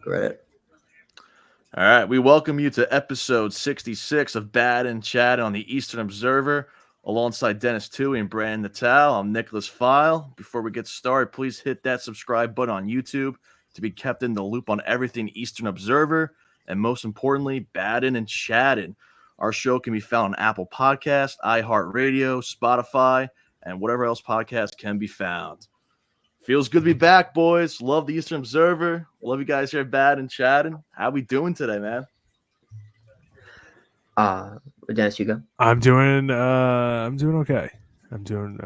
Great. All right, we welcome you to episode 66 of Battin, Chattin on the Eastern Observer, alongside Denis Tuohy and Brandon Natale. I'm Niklaus Feil. Before we get started, please hit that subscribe button on YouTube to be kept in the loop on everything Eastern Observer, and most importantly, Battin and Chattin. Our show can be found on Apple Podcasts, iHeartRadio, Spotify, and whatever else podcasts can be found. Feels good to be back, boys. Love the Eastern Observer. Love you guys here at Bad and Chattin. How we doing today, man? Dennis, you go. I'm doing okay. I'm doing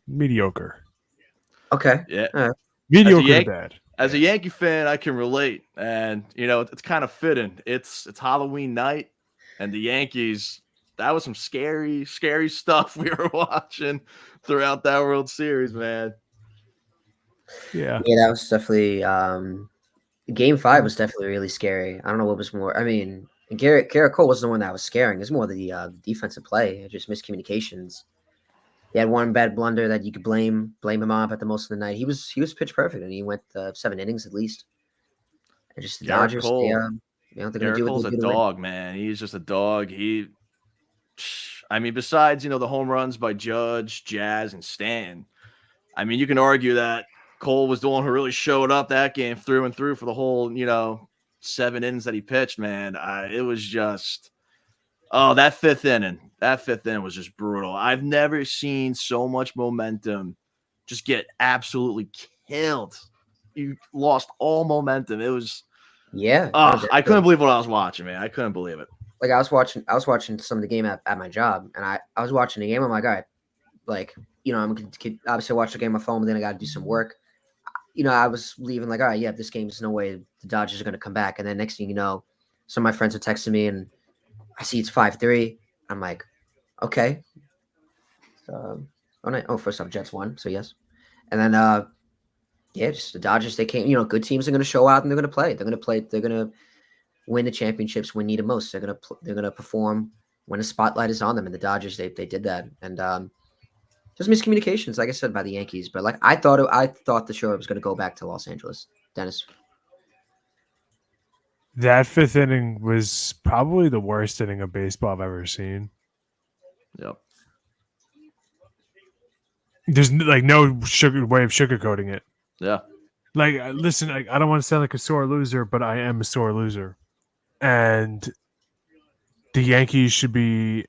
mediocre. Okay. Yeah. Mediocre to bad. As a Yankee fan, I can relate. And it's kind of fitting. It's Halloween night, and the Yankees, that was some scary, scary stuff we were watching throughout that World Series, man. Yeah, that was definitely Game 5 was definitely really scary. I don't know what was more. I mean, Garrett Cole wasn't the one that was scaring. It's more the defensive play, just miscommunications. He had one bad blunder that you could blame him on, but the most of the night he was pitch perfect, and he went 7 innings at least. And just the Garrett Dodgers, Cole. they're Garrett gonna do Cole's what a they do. dog, man. He's just a dog. Besides, the home runs by Judge, Jazz, and Stan, you can argue that Cole was the one who really showed up that game through and through for the whole, 7 innings that he pitched, man. It was just, that fifth inning was just brutal. I've never seen so much momentum just get absolutely killed. You lost all momentum. It was, I couldn't believe what I was watching, man. I couldn't believe it. Like I was watching some of the game at my job, and I was watching the game. I'm like, all right, like, I'm obviously watch the game on my phone, but then I got to do some work. I was leaving like, all right, yeah, this game, there's no way the Dodgers are going to come back. And then next thing you know, some of my friends are texting me, and I see it's 5-3. I'm like, okay. First off, Jets won, so yes. And then, just the Dodgers, they came. Good teams are going to show out, and they're going to play. They're going to win the championships when needed most. They're going to perform when the spotlight is on them. And the Dodgers, they did that. And just miscommunications, like I said, by the Yankees. But like I thought the show was going to go back to Los Angeles. Dennis, that 5th inning was probably the worst inning of baseball I've ever seen. Yep. There's like no way of sugarcoating it. Yeah. Like, listen, I don't want to sound like a sore loser, but I am a sore loser, and the Yankees should be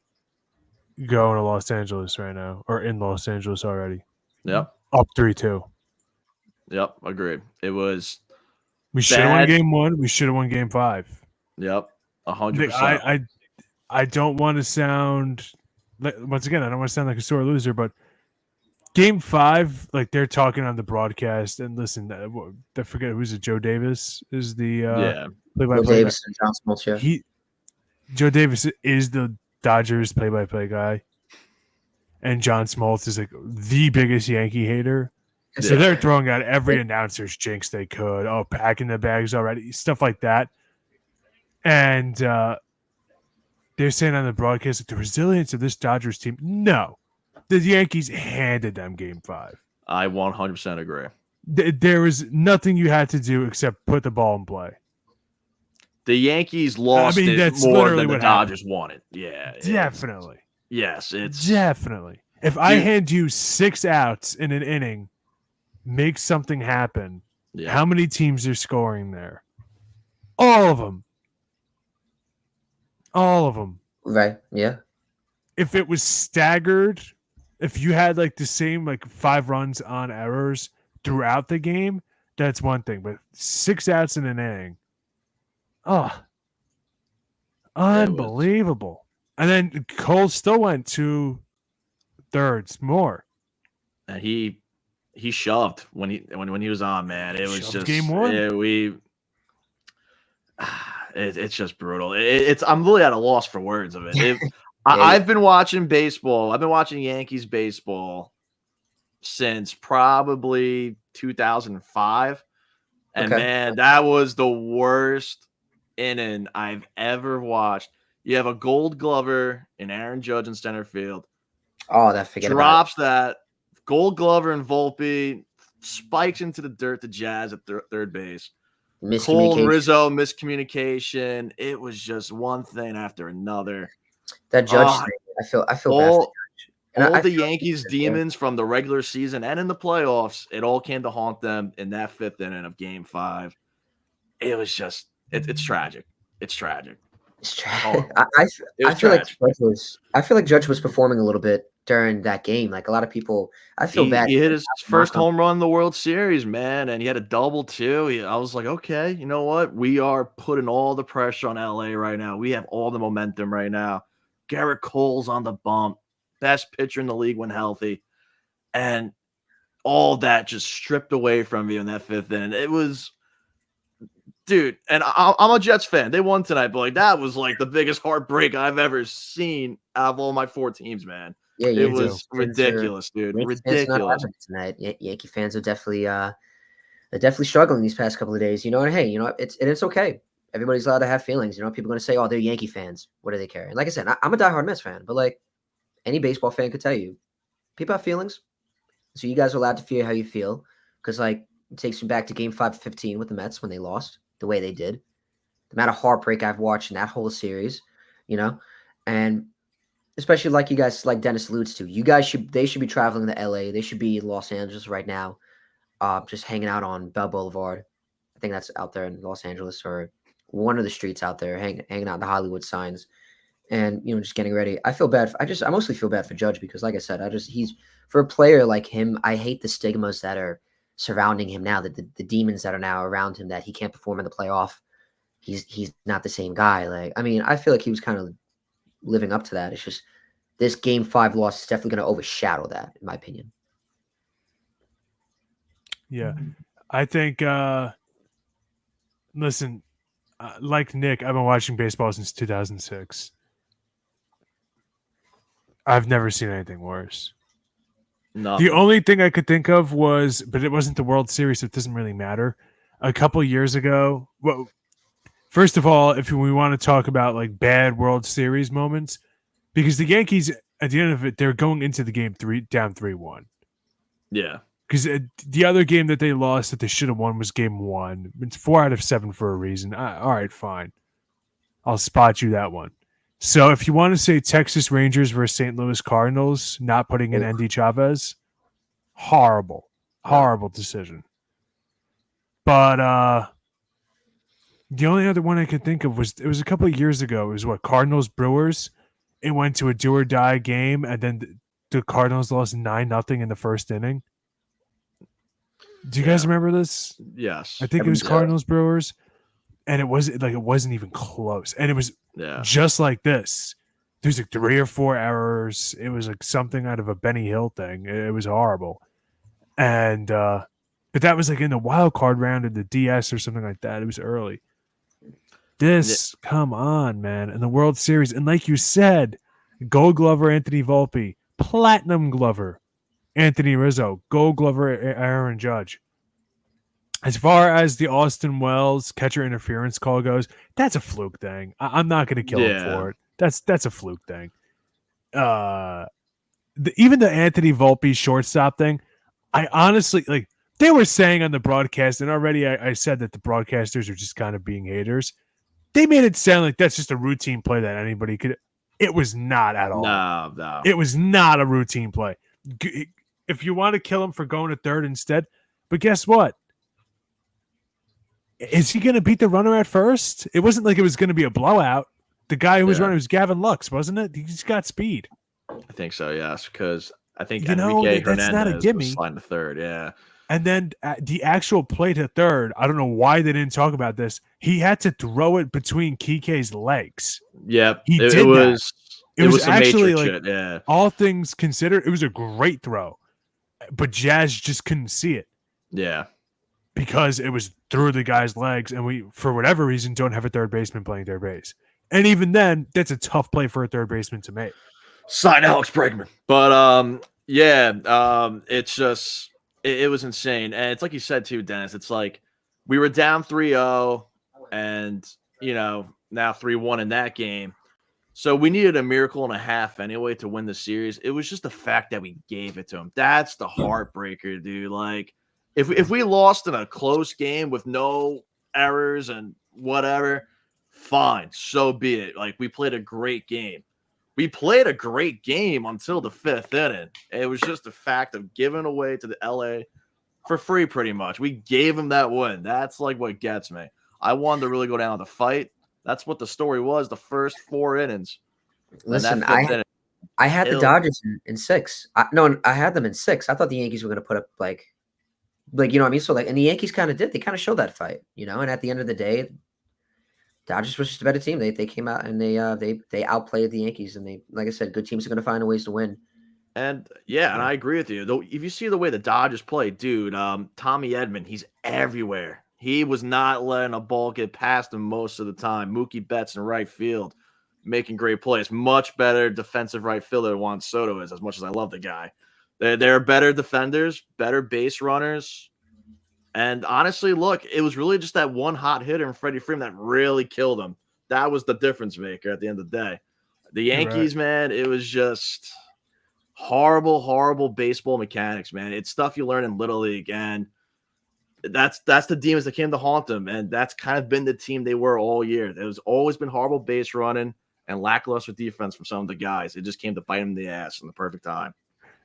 going to Los Angeles right now, or in Los Angeles already. Yep. Up 3-2. Yep. Agreed. It was. We should have won Game 1. We should have won Game 5. Yep. 100%. I don't want to sound once again. I don't want to sound like a sore loser, but Game 5, like they're talking on the broadcast, and listen, I forget who's it. Joe Davis is the Joe Davis and John Smoltz. Yeah. Joe Davis is the Dodgers play-by-play guy, and John Smoltz is like the biggest Yankee hater. So they're throwing out every announcer's jinx they could. Oh, packing the bags already, stuff like that. And they're saying on the broadcast that the resilience of this Dodgers team. No, the Yankees handed them Game 5. I 100% agree. There was nothing you had to do except put the ball in play. The Yankees lost it more than the Dodgers wanted. Yeah. Definitely. Yes, it's... Definitely. If I hand you 6 outs in an inning, make something happen, how many teams are scoring there? All of them. All of them. Right, yeah. If it was staggered, if you had like the same like 5 runs on errors throughout the game, that's one thing. But 6 outs in an inning, unbelievable. And then Cole still went 2 thirds more. And he shoved when he was on, man. It was just Game 1. It's just brutal. I'm really at a loss for words of it. I've been watching baseball. I've been watching Yankees baseball since probably 2005. And man, that was the worst inning I've ever watched. You have a Gold Glover and Aaron Judge in center field. Oh, drops that Gold Glover and Volpe spikes into the dirt to Jazz at third base. Cole and Miscommunication. Rizzo, miscommunication. It was just one thing after another. That Judge thing, I feel bad for Judge. And all I the feel Yankees' demons from the regular season and in the playoffs, it all came to haunt them in that 5th inning of Game 5. It was just, it's tragic. It's tragic. It's Horrible. I feel like Judge was performing a little bit during that game. Like a lot of people, I feel bad. He hit his first home run in the World Series, man, and he had a double too. I was like, okay, you know what? We are putting all the pressure on LA right now. We have all the momentum right now. Garrett Cole's on the bump, best pitcher in the league when healthy, and all that just stripped away from you in that 5th inning. It was, dude, and I'm a Jets fan. They won tonight, but like that was like the biggest heartbreak I've ever seen out of all my 4 teams, man. Yeah, it was ridiculous, dude. Ridiculous. Tonight. Yankee fans are definitely they're definitely struggling these past couple of days. You know, and hey, you know, it's okay. Everybody's allowed to have feelings. You know, people are going to say, "Oh, they're Yankee fans. What do they care?" And like I said, I'm a diehard Mets fan, but like any baseball fan could tell you, people have feelings. So you guys are allowed to feel how you feel, because like it takes me back to Game 5-15 with the Mets when they lost the way they did. The amount of heartbreak I've watched in that whole series, you know, and especially like you guys, like Dennis alludes to, they should be traveling to LA. They should be in Los Angeles right now, just hanging out on Bell Boulevard. I think that's out there in Los Angeles, or one of the streets out there, hanging out the Hollywood signs, and you know, just getting ready. I feel bad. I mostly feel bad for Judge because, like I said, he's for a player like him. I hate the stigmas that are surrounding him now. That the demons that are now around him, that he can't perform in the playoff. He's not the same guy. Like, I mean, I feel like he was kind of living up to that. It's just this Game 5 loss is definitely going to overshadow that, in my opinion. Yeah, I think. Listen, like Nick, I've been watching baseball since 2006. I've never seen anything worse. Nothing. The only thing I could think of was, but it wasn't the World Series, so it doesn't really matter. A couple years ago, well, first of all, if we want to talk about like bad World Series moments, because the Yankees, at the end of it, they're going into the game down 3-1. Yeah. Because the other game that they lost that they should have won was Game 1. It's 4 out of 7 for a reason. All right, fine. I'll spot you that one. So if you want to say Texas Rangers versus St. Louis Cardinals, not putting in Andy Chavez, horrible decision. But the only other one I could think of was, it was a couple of years ago. It was what, Cardinals Brewers. It went to a do or die game, and then the Cardinals lost 9-0 in the first inning. Do you guys remember this? Yes. I think it was Cardinals Brewers, and it wasn't even close, and it was just like this. There's like 3 or 4 errors. It was like something out of a Benny Hill thing. It was horrible, and but that was like in the wild card round of the DS or something like that. It was early. Come on, man, in the World Series, and like you said, Gold Glover Anthony Volpe, Platinum Glover Anthony Rizzo, Gold Glover Aaron Judge. As far as the Austin Wells catcher interference call goes, that's a fluke thing. I'm not going to kill him for it. That's a fluke thing. Even the Anthony Volpe shortstop thing, I honestly, like, they were saying on the broadcast, and already I said that the broadcasters are just kind of being haters. They made it sound like that's just a routine play that anybody could. It was not at all. No. It was not a routine play. If you want to kill him for going to third instead, but guess what? Is he going to beat the runner at first? It wasn't like it was going to be a blowout. The guy who was running was Gavin Lux, wasn't it? He's got speed. I think so, yes, because I think Enrique Hernandez was sliding to third, yeah. And then the actual play to third, I don't know why they didn't talk about this. He had to throw it between Kike's legs. Yep. It was actually like, shit, yeah. All things considered, it was a great throw. But Jazz just couldn't see it. Yeah. Because it was through the guy's legs, and we, for whatever reason, don't have a third baseman playing third base. And even then, that's a tough play for a third baseman to make. Sign Alex Bregman. But it's just it was insane. And it's like you said too, Dennis. It's like we were down 3-0 and now 3-1 in that game. So we needed a miracle and a half anyway to win the series. It was just the fact that we gave it to him. That's the heartbreaker, dude. Like, If we lost in a close game with no errors and whatever, fine, so be it. Like, we played a great game. We played a great game until the 5th inning. It was just a fact of giving away to the LA for free, pretty much. We gave them that win. That's like what gets me. I wanted to really go down the fight. That's what the story was. The first 4 innings. Listen, and that 5th inning, I had the Dodgers in 6. I had them in 6. I thought the Yankees were going to put up like you know what I mean. So like, and the Yankees kind of did. They kind of showed that fight, you know. And at the end of the day, Dodgers was just a better team. They came out and they outplayed the Yankees. And they, like I said, good teams are going to find ways to win. And yeah, and I agree with you. Though, if you see the way the Dodgers play, dude, Tommy Edman, he's everywhere. He was not letting a ball get past him most of the time. Mookie Betts in right field, making great plays. Much better defensive right fielder than Juan Soto is, as much as I love the guy. They're better defenders, better base runners. And honestly, look, it was really just that one hot hitter in Freddie Freeman that really killed him. That was the difference maker at the end of the day. The Yankees, man, it was just horrible baseball mechanics, man. It's stuff you learn in Little League, and that's the demons that came to haunt them, and that's kind of been the team they were all year. There's always been horrible base running and lackluster defense from some of the guys. It just came to bite them in the ass in the perfect time.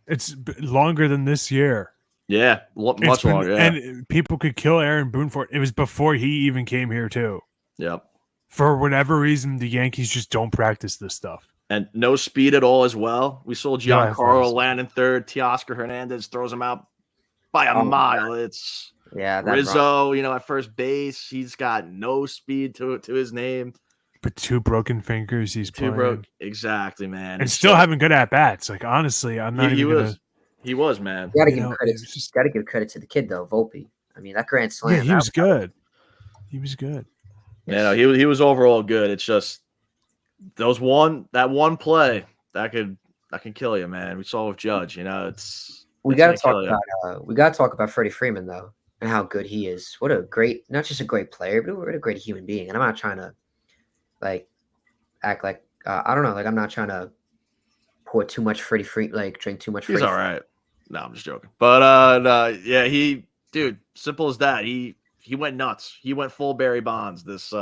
It's longer than this year. Yeah, much longer. Yeah. And people could kill Aaron Boone for it. It was before he even came here, too. Yep. For whatever reason, the Yankees just don't practice this stuff. And no speed at all as well. We saw Giancarlo land in third. Teoscar Hernandez throws him out by a mile. It's Rizzo, you know, at first base. He's got no speed to his name. But 2 broken fingers he's playing. Exactly, man. And still having good at-bats. Like, honestly, I'm not He was, man. You gotta give credit to the kid, though, Volpe. I mean, that grand slam. Yeah, he was good. He was good. Yeah, no, he was overall good. It's just that one play that can kill you, man. We saw with Judge, you know, we gotta talk about Freddie Freeman, though, and how good he is. What a great, not just a great player, but what a great human being. And I'm not trying to act like I don't know, like I'm not trying to pour too much Freddie Freeman, like drink too much. He's all right. No, I'm just joking. But no, yeah, simple as that. He went nuts. He went full Barry Bonds this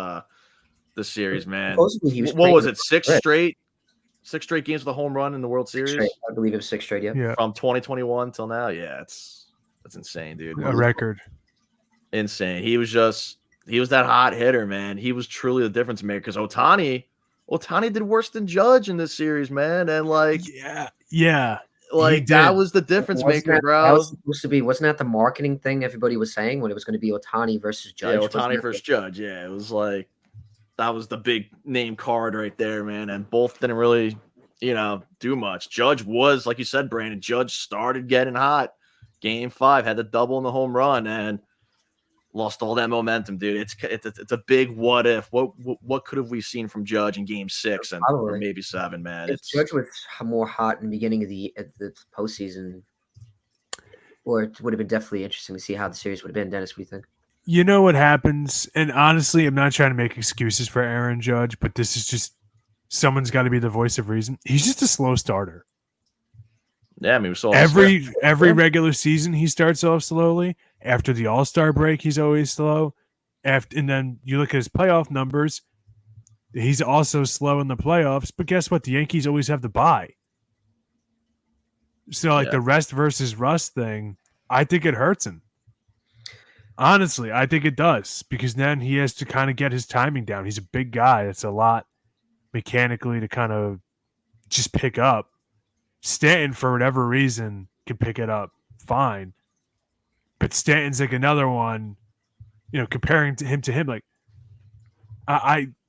series, man. What was it? 6 straight games with a home run in the World Series. I believe it was 6 straight. Yeah. From 2021 till now. Yeah, that's insane, dude. A record. Insane. He was that hot hitter, man. He was truly the difference maker. Because Ohtani did worse than Judge in this series, man. And yeah. Like, that was the difference maker, bro. That was supposed to be, wasn't that the marketing thing everybody was saying when it was going to be Ohtani versus Judge? Yeah, Ohtani versus Judge. Yeah, it was like, that was the big name card right there, man. And both didn't really, do much. Judge was, like you said, Brandon, Judge started getting hot. Game 5, had the double in the home run, and lost all that momentum, dude. It's a big what if. What could have we seen from Judge in Game 6 or maybe 7, man? If Judge was more hot in the beginning of the postseason, or it would have been definitely interesting to see how the series would have been. Dennis, what do you think? You know what happens, and honestly, I'm not trying to make excuses for Aaron Judge, but this is just someone's got to be the voice of reason. He's just a slow starter. Yeah, I mean, we saw every regular season he starts off slowly. After the All-Star break, he's always slow. And then you look at his playoff numbers, he's also slow in the playoffs. But guess what? The Yankees always have the bye. So, the rest versus rust thing, I think it hurts him. Honestly, I think it does. Because then he has to kind of get his timing down. He's a big guy. It's a lot mechanically to kind of just pick up. Stanton, for whatever reason, can pick it up fine. But Stanton's like another one, comparing to him, like,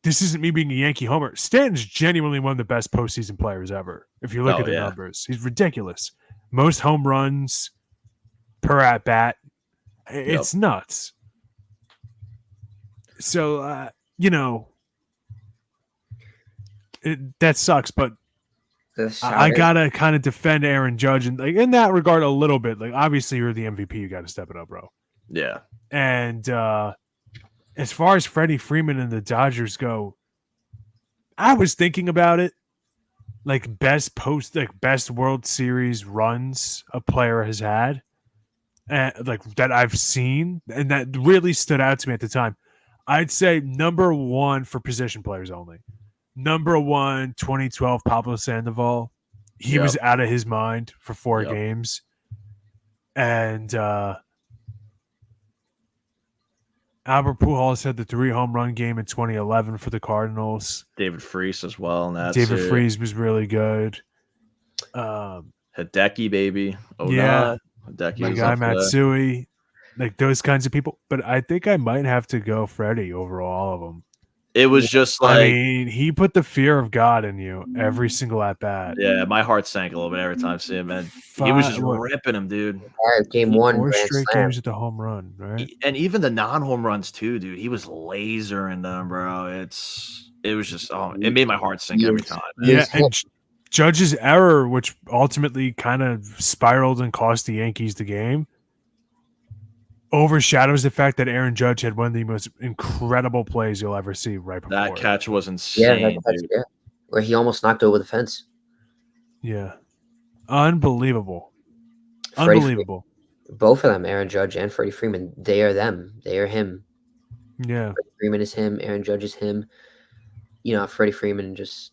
this isn't me being a Yankee homer. Stanton's genuinely one of the best postseason players ever. If you look at the numbers, he's ridiculous. Most home runs per at bat. It's nuts. So, that sucks, but I gotta kind of defend Aaron Judge, and in that regard a little bit. Like, obviously you're the MVP, you got to step it up, bro. Yeah. And as far as Freddie Freeman and the Dodgers go, I was thinking about it, like best World Series runs a player has had, like that I've seen, and that really stood out to me at the time. I'd say number one for position players only. Number one, 2012 Pablo Sandoval. He Yep. was out of his mind for 4 Yep. games. And Albert Pujols had the 3 home run game in 2011 for the Cardinals. David Freese as well. David Freese was really good. Hideki, baby. Oh, yeah. Hideki My was guy up there. Matsui. Like those kinds of people. But I think I might have to go Freddie over all of them. It was just like, I mean, he put the fear of God in you every single at bat. yeah, my heart sank a little bit every time I see him, man. He was just ripping him, dude. Game 1, 4 grand straight slam. games at the home run, right? And even the non-home runs too, dude. He was lasering them, bro. It was just, it made my heart sink every time. Man. Yeah, and Judge's error, which ultimately kind of spiraled and cost the Yankees the game, overshadows the fact that Aaron Judge had one of the most incredible plays you'll ever see right before. That catch was insane, dude. Yeah, where he almost knocked over the fence. Yeah. Unbelievable. Unbelievable. Both of them, Aaron Judge and Freddie Freeman, they are them. They are him. Yeah. Freddie Freeman is him. Aaron Judge is him. You know, Freddie Freeman just,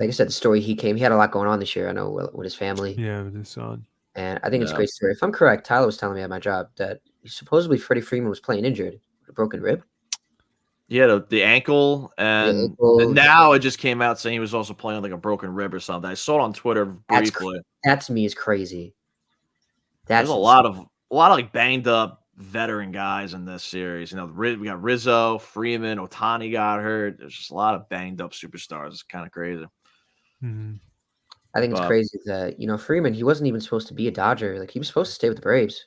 like I said, the story he had a lot going on this year, I know, with his family. Yeah, with his son. And I think it's a great story. If I'm correct, Tyler was telling me at my job that supposedly Freddie Freeman was playing injured with a broken rib. Yeah, the ankle, and now it just came out saying he was also playing like a broken rib or something. I saw it on Twitter briefly. That to me is crazy. There's a lot of like banged up veteran guys in this series. You know, we got Rizzo, Freeman, Ohtani got hurt. There's just a lot of banged up superstars. It's kind of crazy. Mm-hmm. I think it's crazy that, you know, Freeman, he wasn't even supposed to be a Dodger. Like, he was supposed to stay with the Braves.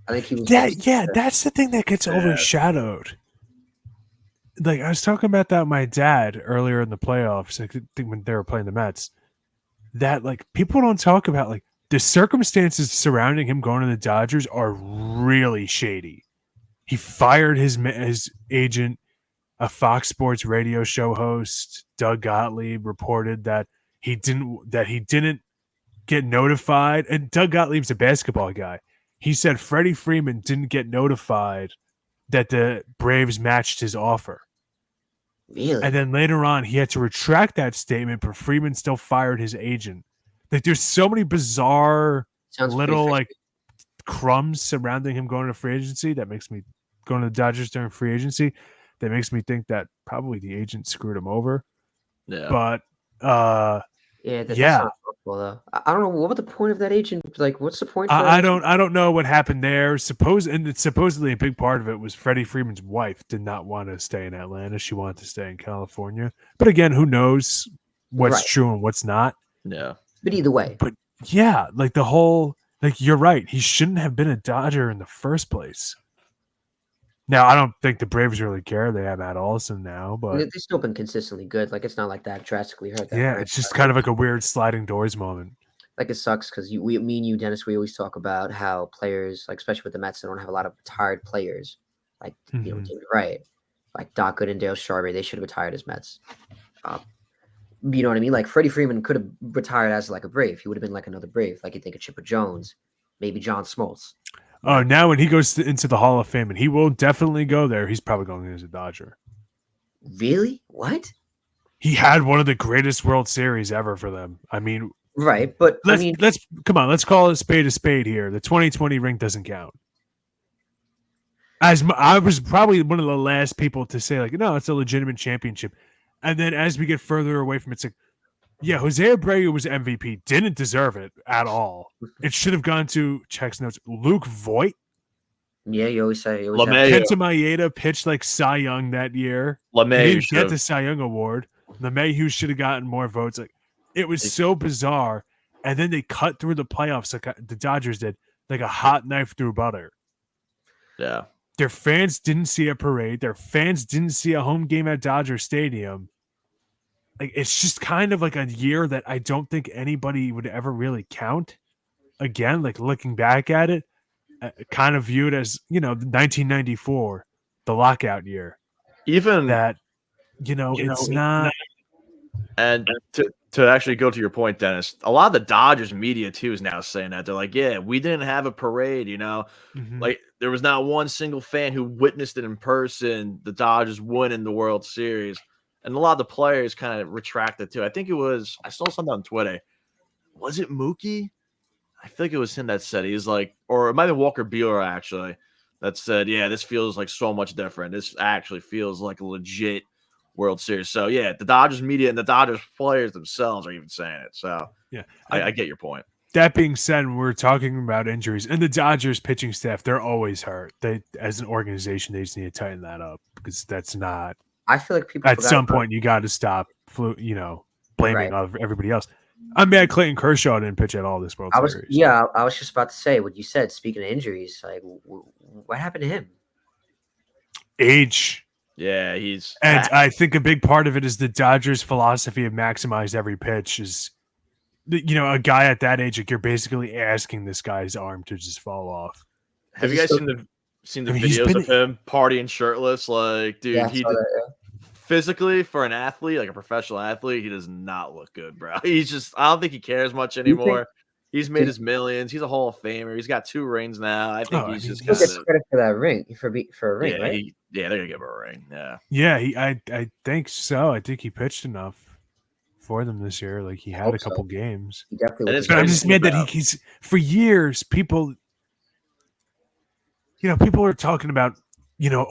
I think he was. That's the thing that gets overshadowed. Like, I was talking about that with my dad earlier in the playoffs, I think when they were playing the Mets, that, like, people don't talk about, like, the circumstances surrounding him going to the Dodgers are really shady. He fired his agent. A Fox Sports radio show host, Doug Gottlieb, reported that he didn't get notified. And Doug Gottlieb's a basketball guy. He said Freddie Freeman didn't get notified that the Braves matched his offer. Really? And then later on, he had to retract that statement, but Freeman still fired his agent. Like, there's so many bizarre little like crumbs surrounding him going to free agency that makes me going to the Dodgers during free agency. That makes me think that probably the agent screwed him over. Yeah. But that's not football, though. I don't know what was the point of that agent. Like, what's the point? I don't know what happened there. Supposedly a big part of it was Freddie Freeman's wife did not want to stay in Atlanta. She wanted to stay in California. But again, who knows what's true and what's not? Yeah. But either way. But yeah, like the whole, like, you're right. He shouldn't have been a Dodger in the first place. Now, I don't think the Braves really care. They have Matt Olson now, but they've still been consistently good. Like, it's not like that drastically hurt. It's just kind of like a weird sliding doors moment. Like, it sucks because me and you, Dennis, we always talk about how players, like especially with the Mets, they don't have a lot of retired players. Like, you know, David Wright, like Doc Gooden, Dale Strawberry, they should have retired as Mets. You know what I mean? Like, Freddie Freeman could have retired as like a Brave. He would have been like another Brave. Like, you think of Chipper Jones, maybe John Smoltz. Oh, now when he goes into the Hall of Fame, and he will definitely go there, he's probably going as a Dodger. Really? What? He had one of the greatest World Series ever for them. I mean, right, but let's come on, let's call a spade here. The 2020 ring doesn't count. As I was probably one of the last people to say, like, no, it's a legitimate championship. And then as we get further away from it, it's like, yeah, Jose Abreu was MVP. Didn't deserve it at all. It should have gone to, checks notes, Luke Voigt. Yeah, you always say. Kenta Maeda pitched like Cy Young that year. He didn't get the Cy Young award. LeMahieu should have gotten more votes. Like, it was so bizarre. And then they cut through the playoffs like the Dodgers did, like a hot knife through butter. Yeah. Their fans didn't see a parade. Their fans didn't see a home game at Dodger Stadium. Like, it's just kind of like a year that I don't think anybody would ever really count. Again, like looking back at it, kind of viewed as, you know, 1994, the lockout year. Even that, it's not. And to to actually go to your point, Dennis, a lot of the Dodgers media too is now saying that. They're like, yeah, we didn't have a parade, like there was not one single fan who witnessed it in person, the Dodgers winning the World Series. And a lot of the players kind of retracted too. I think I saw something on Twitter. Was it Mookie? I think it was him that said, he's like, or it might have been Walker Buehler actually, that said, yeah, this feels like so much different. This actually feels like a legit World Series. So yeah, the Dodgers media and the Dodgers players themselves are even saying it. So yeah, I get your point. That being said, we're talking about injuries, and the Dodgers pitching staff, they're always hurt. They, as an organization, they just need to tighten that up because that's not. I feel like people at some point you got to stop, blaming everybody else. I'm mad Clayton Kershaw didn't pitch at all this World Series. Yeah, I was just about to say what you said. Speaking of injuries, like what happened to him? Age. Yeah, I think a big part of it is the Dodgers' philosophy of maximize every pitch is, a guy at that age, like you're basically asking this guy's arm to just fall off. Have you guys seen the videos of him partying shirtless? Like, dude, yeah, physically for an athlete, like a professional athlete, he does not look good, bro. I don't think he cares much anymore. He's made his millions. He's a Hall of Famer. He's got 2 rings now. I think he's just gets credit for that ring for a ring, right? They're gonna give him a ring. Yeah. Yeah, I think so. I think he pitched enough for them this year. Like he had a couple games. He definitely but I'm just mad that he's for years people are talking about,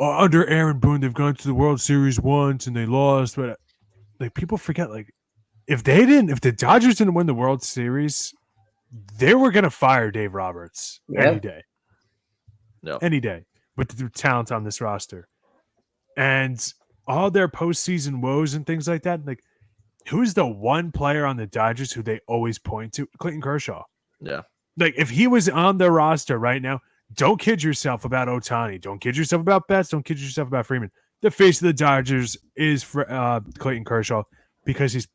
under Aaron Boone they've gone to the World Series once and they lost, but like people forget, like if the Dodgers didn't win the World Series, they were gonna fire Dave Roberts any day. No. Any day with the talent on this roster. And all their postseason woes and things like that, like who's the one player on the Dodgers who they always point to? Clayton Kershaw. Yeah. Like if he was on their roster right now, don't kid yourself about Ohtani. Don't kid yourself about Betts. Don't kid yourself about Freeman. The face of the Dodgers is Clayton Kershaw because he's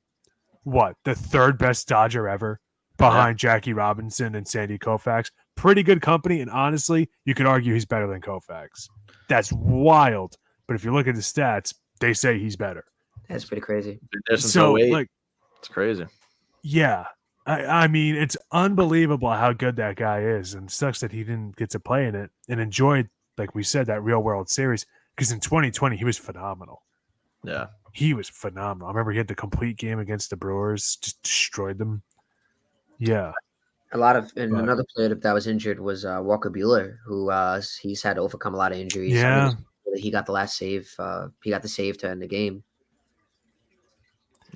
the 3rd best Dodger ever behind Jackie Robinson and Sandy Koufax. Pretty good company, and honestly, you could argue he's better than Koufax. That's wild. But if you look at the stats, they say he's better. That's pretty crazy. So, it's crazy. Yeah. I mean, it's unbelievable how good that guy is, and it sucks that he didn't get to play in it and enjoy, like we said, that real World Series, because in 2020, he was phenomenal. Yeah. He was phenomenal. I remember he had the complete game against the Brewers, just destroyed them. Yeah. Another player that was injured was Walker Buehler, who he's had to overcome a lot of injuries. Yeah. He got the last save. He got the save to end the game.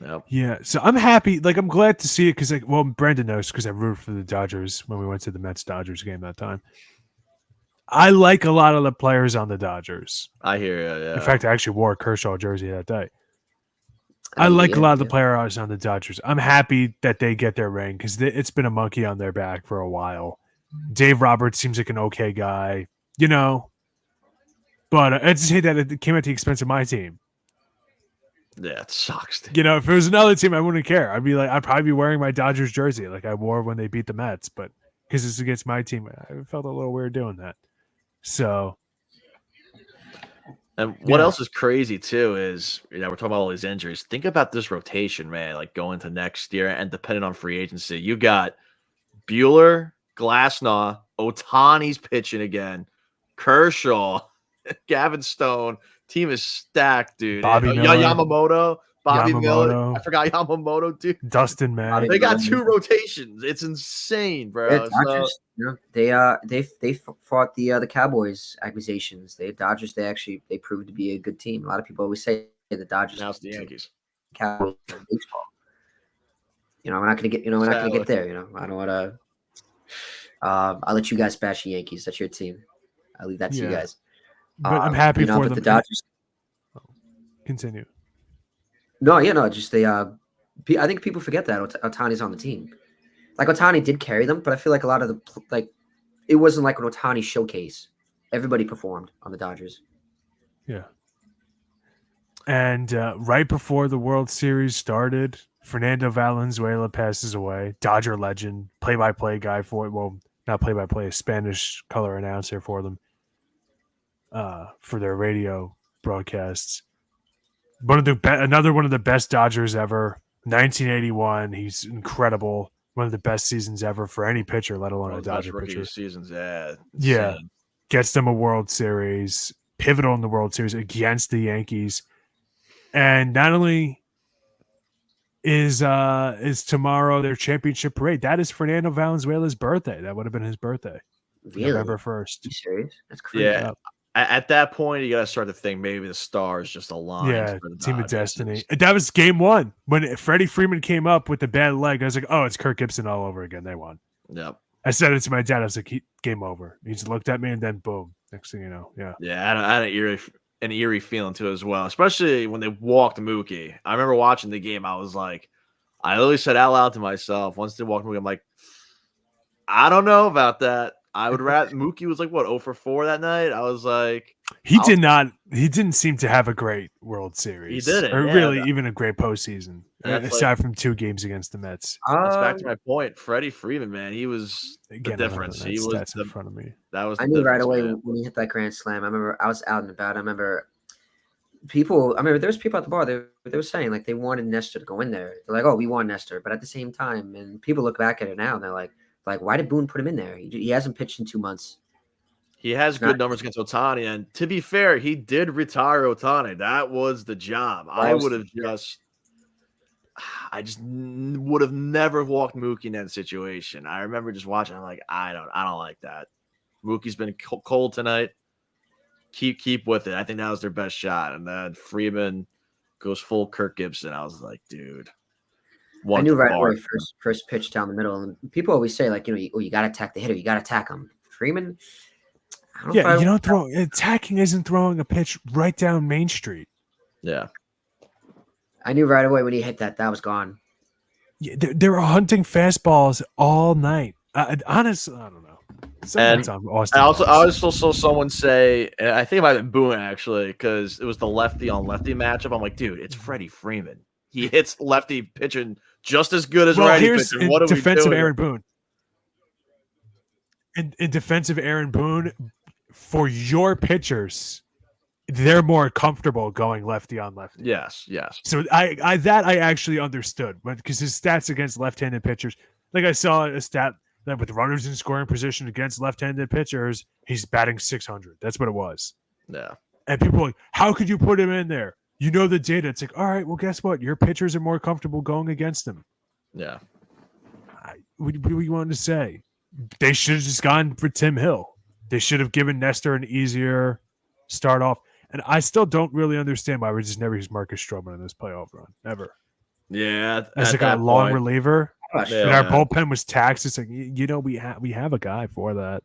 Yep. Yeah, so I'm happy. Like, I'm glad to see it because, Brandon knows because I rooted for the Dodgers when we went to the Mets-Dodgers game that time. I like a lot of the players on the Dodgers. I hear you, yeah. In fact, I actually wore a Kershaw jersey that day. I like a lot of the players on the Dodgers. I'm happy that they get their ring because it's been a monkey on their back for a while. Dave Roberts seems like an okay guy, but I just hate that it came at the expense of my team. Yeah, it sucks. If it was another team, I wouldn't care. I'd probably be wearing my Dodgers jersey like I wore when they beat the Mets, but because it's against my team, I felt a little weird doing that. So, and what else is crazy too is we're talking about all these injuries. Think about this rotation, man. Like going to next year and depending on free agency, you got Buehler, Glasnow, Ohtani's pitching again, Kershaw, Gavin Stone. Team is stacked, dude. Yamamoto, Bobby Miller. I forgot Yamamoto, dude. Dustin, man. They got 2 rotations. It's insane, bro. They fought the Cowboys accusations. Dodgers. They proved to be a good team. A lot of people always say the Dodgers. Now it's the Yankees. Cowboys baseball. We're not gonna get. We're not gonna get there. I don't want to. I'll let you guys bash the Yankees. That's your team. I'll leave that to you guys. But I'm happy for them. The Dodgers. Continue. No, just they. I think people forget that Ohtani's on the team. Like Ohtani did carry them, but I feel like a lot of it wasn't like an Ohtani showcase. Everybody performed on the Dodgers. Yeah. And right before the World Series started, Fernando Valenzuela passes away. Dodger legend, play-by-play guy for it. Well, not play-by-play, a Spanish color announcer for them. For their radio broadcasts. Another one of the best Dodgers ever. 1981. He's incredible. One of the best seasons ever for any pitcher, let alone One a of the best Dodger rookie pitcher. seasons. Yeah. Yeah. Insane. Gets them a World Series, pivotal in the World Series against the Yankees. And not only is tomorrow their championship parade, that is Fernando Valenzuela's birthday. That would have been his birthday. Really? November Are 1st. you serious? That's crazy. Yeah. At that point, you got to start to think maybe the stars just aligned Yeah, for the team of Dodgers. destiny. That was game one. When Freddie Freeman came up with the bad leg, I was like, oh, it's Kirk Gibson all over again. They won. Yep. I said it to my dad. I was like, game over. He just looked at me and then boom. Next thing you know, yeah. Yeah, I had an eerie feeling to it as well, especially when they walked Mookie. I remember watching the game. I was like, I literally said out loud to myself, once they walked Mookie, I'm like, I don't know about that. I would rather Mookie was like what 0 for 4 that night. I was like, he didn't seem to have a great World Series. He didn't, or yeah. really even a great postseason. That's Aside from 2 games against the Mets. That's back to my point. Freddie Freeman, man, he was Again, the difference. I don't He have was stats in front of me. That was. I the knew right difference, away man. when he hit that grand slam. I remember I was out and about. I remember people. I remember there was people at the bar. They were saying like they wanted Nestor to go in there. They're like, oh, we want Nestor, but at the same time, and people look back at it now and they're like, why did Boone put him in there? He hasn't pitched in 2 months. He has good numbers against Ohtani, and to be fair, he did retire Ohtani. That was the job. I would have just would have never walked Mookie in that situation. I remember just watching. I'm like, I don't like that. Mookie's been cold tonight. Keep with it. I think that was their best shot, and then Freeman goes full Kirk Gibson. I was like, dude. I knew right away first pitch down the middle, and people always say like, you got to attack the hitter, you got to attack him. Freeman. You don't throw attacking isn't throwing a pitch right down Main Street. Yeah. I knew right away when he hit that was gone. Yeah, they were hunting fastballs all night. Honestly, I don't know. And I also saw someone say, and I think it might have been Boone actually, because it was the lefty on lefty matchup. I'm like, dude, it's Freddie Freeman. He hits lefty pitching just as good as righty pitching. What are we doing? Aaron Boone. In defense of Aaron Boone, for your pitchers, they're more comfortable going lefty on lefty. Yes. So I actually understood, because his stats against left-handed pitchers, like I saw a stat that with runners in scoring position against left-handed pitchers, he's batting 600. That's what it was. Yeah. And people are like, how could you put him in there? You know the data. It's like, all right, well, guess what? Your pitchers are more comfortable going against him. Yeah. What do we want to say? They should have just gone for Tim Hill. They should have given Nestor an easier start off. And I still don't really understand why we just never used Marcus Stroman in this playoff run. Never. Yeah. As like a long reliever. Yeah. And our bullpen was taxed. It's like, we have a guy for that.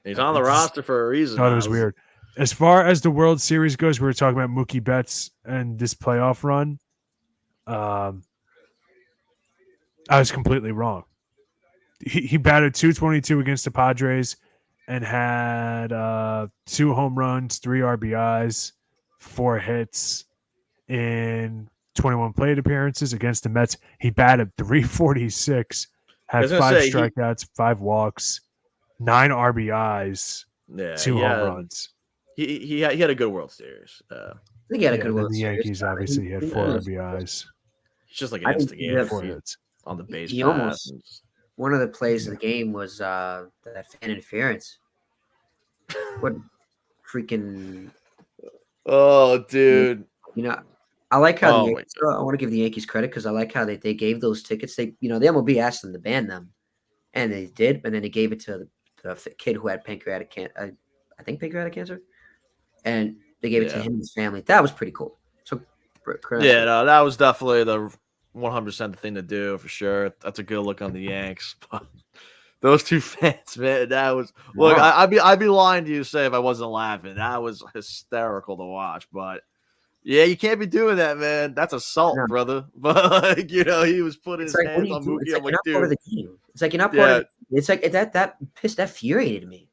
He's on the roster for a reason. I thought it was weird. As far as the World Series goes, we were talking about Mookie Betts and this playoff run. I was completely wrong. He batted .222 against the Padres and had 2 home runs, 3 RBIs, 4 hits in 21 plate appearances against the Mets. He batted .346, had 5 strikeouts, 5 walks, 9 RBIs, 2 home runs. He had a good World Series. I think he had a good World Series. The Yankees, obviously, he had 4 RBIs. He's just like an instigator 4 hits on the base. He almost one of the plays of the game was that fan interference. What freaking! Oh, dude! I like how the Yankees, I want to give the Yankees credit because I like how they gave those tickets. The MLB asked them to ban them, and they did. And then they gave it to the kid who had pancreatic cancer. I think pancreatic cancer, and they gave it to him and his family. That was pretty cool. So, that was definitely the 100% the thing to do for sure. That's a good look on the Yanks. But those 2 fans, man, that was look. I'd be lying to you to say if I wasn't laughing. That was hysterical to watch. But yeah, you can't be doing that, man. That's assault, brother. But he was putting his hands on Mookie. I'm like, dude, part of the game. It's like you're not part of it. It's like that infuriated me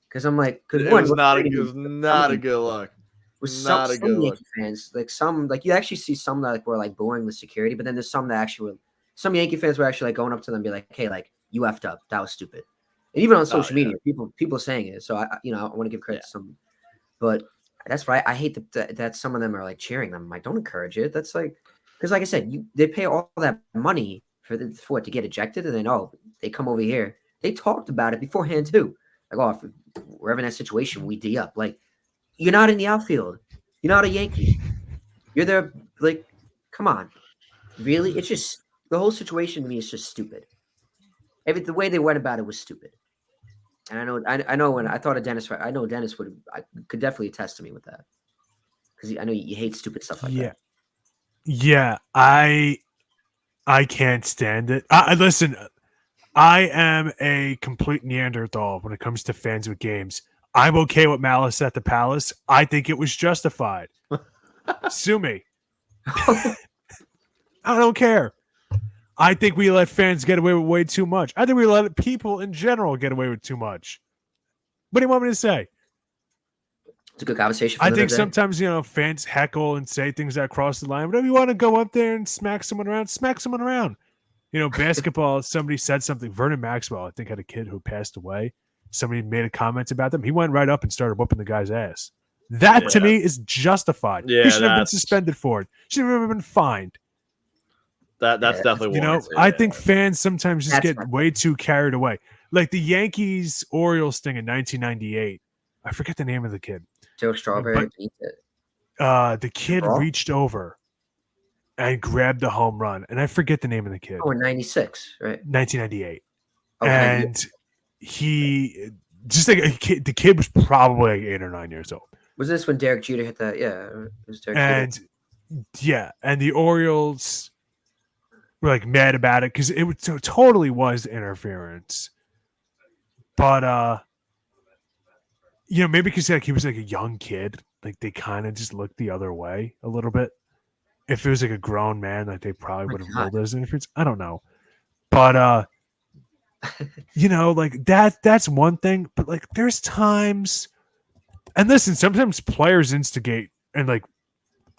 because I'm like, it was not a good look. With some Yankee fans, you actually see some that were like booing the security, but then there's some that actually were, some Yankee fans were actually like going up to them and be like, "Hey, like you effed up, that was stupid." And even on social media, people saying it. So I want to give credit to some, but that's right. I hate that some of them are like cheering them. I'm like, don't encourage it. That's like Because, like I said, they pay all that money for it to get ejected, and then they come over here. They talked about it beforehand too. Like, if we're ever in that situation, we D up. Like, you're not in the outfield. You're not a Yankee. You're there. Like, come on, really? It's just the whole situation to me is just stupid. The way they went about it was stupid. And I know when I thought of Dennis, I know Dennis could definitely attest to me with that, because I know you hate stupid stuff like that. Yeah, I can't stand it. Listen, I am a complete Neanderthal when it comes to fans with games. I'm okay with malice at the palace. I think it was justified. Sue me. I don't care. I think we let fans get away with way too much. I think we let people in general get away with too much. What do you want me to say? It's a good conversation. I think sometimes, fans heckle and say things that cross the line. Whatever you want to go up there and smack someone around, smack someone around. Basketball, somebody said something. Vernon Maxwell, I think, had a kid who passed away. Somebody made a comment about them. He went right up and started whooping the guy's ass. That, to me, is justified. Yeah, he should have been suspended for it. Should have been fined. That's definitely warranted. I think fans sometimes just get way too carried away. Like the Yankees-Orioles thing in 1998. I forget the name of the kid. Joe Strawberry. The kid reached over and grabbed the home run, and I forget the name of the kid. Oh, in 96, right? 1998. Okay, and he just like the kid was probably like 8 or 9 years old. Was this when Derek Jeter hit that? Yeah, it was Derek Jeter. And the Orioles were like mad about it because it totally was interference. But maybe because he was like a young kid, like they kind of just looked the other way a little bit. If it was like a grown man, like they probably would have ruled it as interference. I don't know, but like that's one thing. But like, there's times, and listen, sometimes players instigate, and like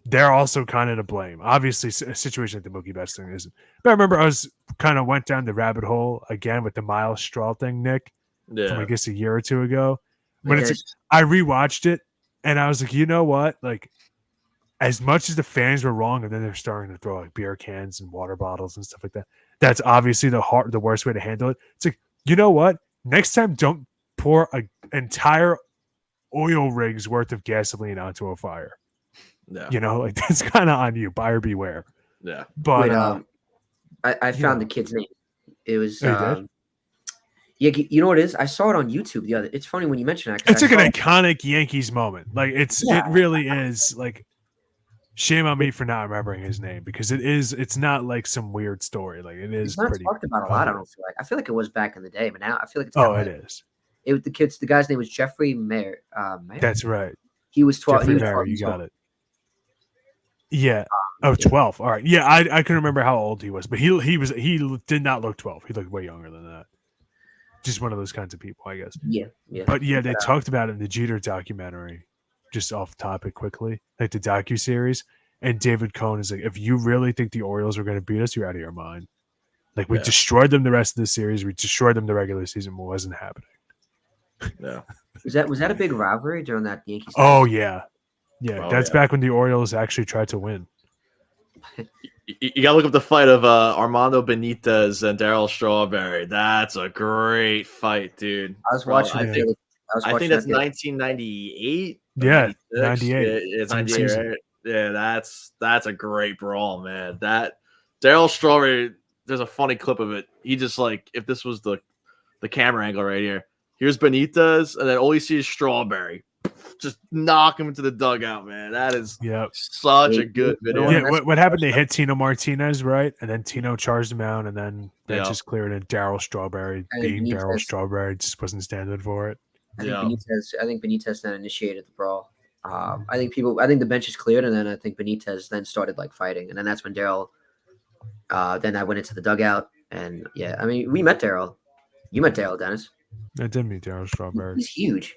they're also kind of to blame. Obviously, a situation like the Mookie Betts thing isn't. But I remember I went down the rabbit hole again with the Miles Straw thing, Nick, from I guess a year or two ago. When I rewatched it, and I was like, you know what? Like, as much as the fans were wrong, and then they're starting to throw like beer cans and water bottles and stuff like that. That's obviously the worst way to handle it. It's like, you know what? Next time, don't pour an entire oil rig's worth of gasoline onto a fire. Yeah. Like that's kind of on you. Buyer beware. Yeah. But I found the kid's name. It was. Yeah, you know what it is? I saw it on YouTube the other. It's funny when you mention that. It's like an iconic Yankees moment. Like it really is. Like, shame on me for not remembering his name because it's not like some weird story. Like it is. It's not pretty talked about a lot. I feel like it was back in the day, but now I feel like it's. Oh, it is. The guy's name was Jeffrey Mayer. That's right. He was 12. Jeffrey Mayer, you got it. Yeah. 12. All right. Yeah, I can remember how old he was, but he did not look 12. He looked way younger than that. Just one of those kinds of people, I guess. Yeah. But yeah, they talked about it in the Jeter documentary, just off topic quickly, like the docuseries. And David Cohn is like, if you really think the Orioles are going to beat us, you're out of your mind. Like, we destroyed them the rest of the series. We destroyed them the regular season. It wasn't happening. Yeah. Was that a big rivalry during that Yankees? Oh, yeah. Yeah, that's back when the Orioles actually tried to win. You gotta look up the fight of Armando Benitez and Darryl Strawberry. That's a great fight, dude. I was watching. I think that's 1998. Yeah, 98. It's 98, right? Yeah, that's a great brawl, man. That Darryl Strawberry. There's a funny clip of it. He just like, if this was the camera angle right here. Here's Benitez, and then all you see is Strawberry. Just knock him into the dugout, man. That is such a good video. Yeah, what happened? They hit Tino Martinez, right? And then Tino charged him out, and then that just cleared it. Darryl Strawberry, being Darryl Strawberry, just wasn't standing for it. I think Benitez then initiated the brawl. I think the bench is cleared, and then I think Benitez then started like fighting, and then that's when Darryl. Then I went into the dugout, and I mean, we met Darryl. You met Darryl, Dennis. I did meet Darryl Strawberry. He's huge.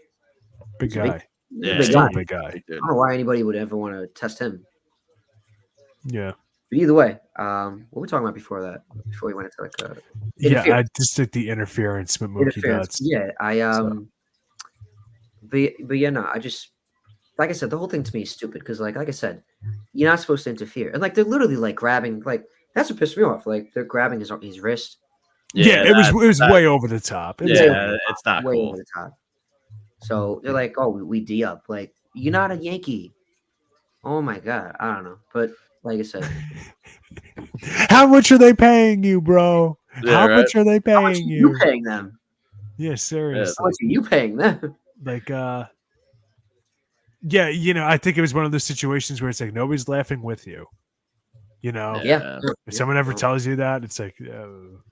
Big guy. Big guy. I don't know why anybody would ever want to test him. Yeah. But either way, what were we talking about before that? Before we went into like I just did the interference with Mookie Betts. Yeah, but no, I just like I said, the whole thing to me is stupid because like I said, you're not supposed to interfere. And like they're literally like grabbing, like that's what pissed me off. Like they're grabbing his wrist. Yeah, it was way over the top. It's not way cool. over the top. So they're like, oh, we D up. Like you're not a Yankee. Oh my god, I don't know, but like I said, how much are they paying you, bro? Yeah, how right? much are they how much are paying you you? paying them? Yeah, How seriously. much are you paying them? Like, yeah, I think it was one of those situations where it's like nobody's laughing with you. Yeah. If someone ever tells you that, it's like, but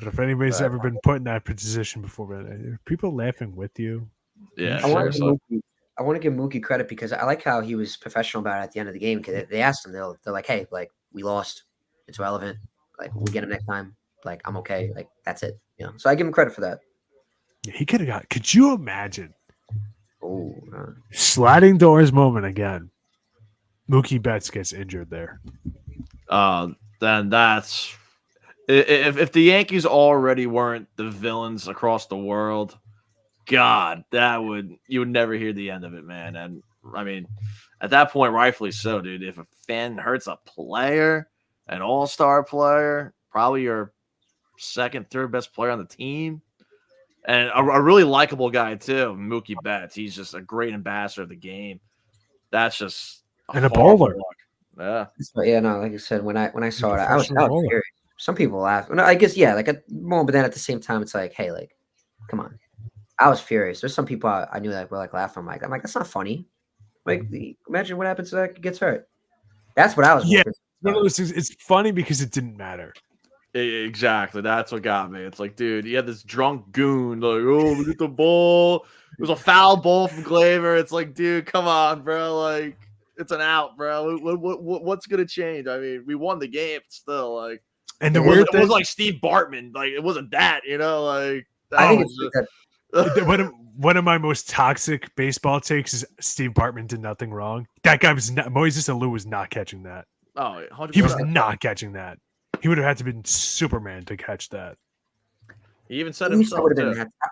if anybody's ever been put in that position before, are people laughing with you? Yeah, I want seriously. to give Mookie credit because I like how he was professional about it at the end of the game. Because they asked him, they're like, "Hey, like we lost. It's relevant. Like we get him next time. Like I'm okay. Like that's it. So I give him credit for that. Yeah, he could have got. Could you imagine Oh, sliding doors moment again? Mookie Betts gets injured there. Then that's if the Yankees already weren't the villains across the world, God, you would never hear the end of it, man. And I mean, at that point, rightfully so, dude. If a fan hurts a player, an all-star player, probably your second, third best player on the team, and a really likable guy too, Mookie Betts. He's just a great ambassador of the game. That's just And a horrible bowler. luck. Yeah. but yeah, no. Like I said, when I saw it, I was professional bowler. furious. Some people laugh. No, I guess like a moment, but then at the same time, it's like, hey, like, come on. I was furious. There's some people I knew that were like laughing. I'm like, that's not funny. Like, imagine what happens to that kid gets hurt. That's what I was. Yeah, it's funny because it didn't matter. Exactly. That's what got me. It's like, dude, you had this drunk goon, like, oh, look at the ball. It was a foul ball from Glaber. It's like, dude, come on, bro. Like, it's an out, bro. What's gonna change? I mean, we won the game, but still, like, and the it weird wasn't like Steve Bartman. Like, it wasn't that, like. I think it's one of my most toxic baseball takes is Steve Bartman did nothing wrong. That guy was not. Moises Alou was not catching that. Oh, 100%. He was not catching that. He would have had to been Superman to catch that. He even said himself.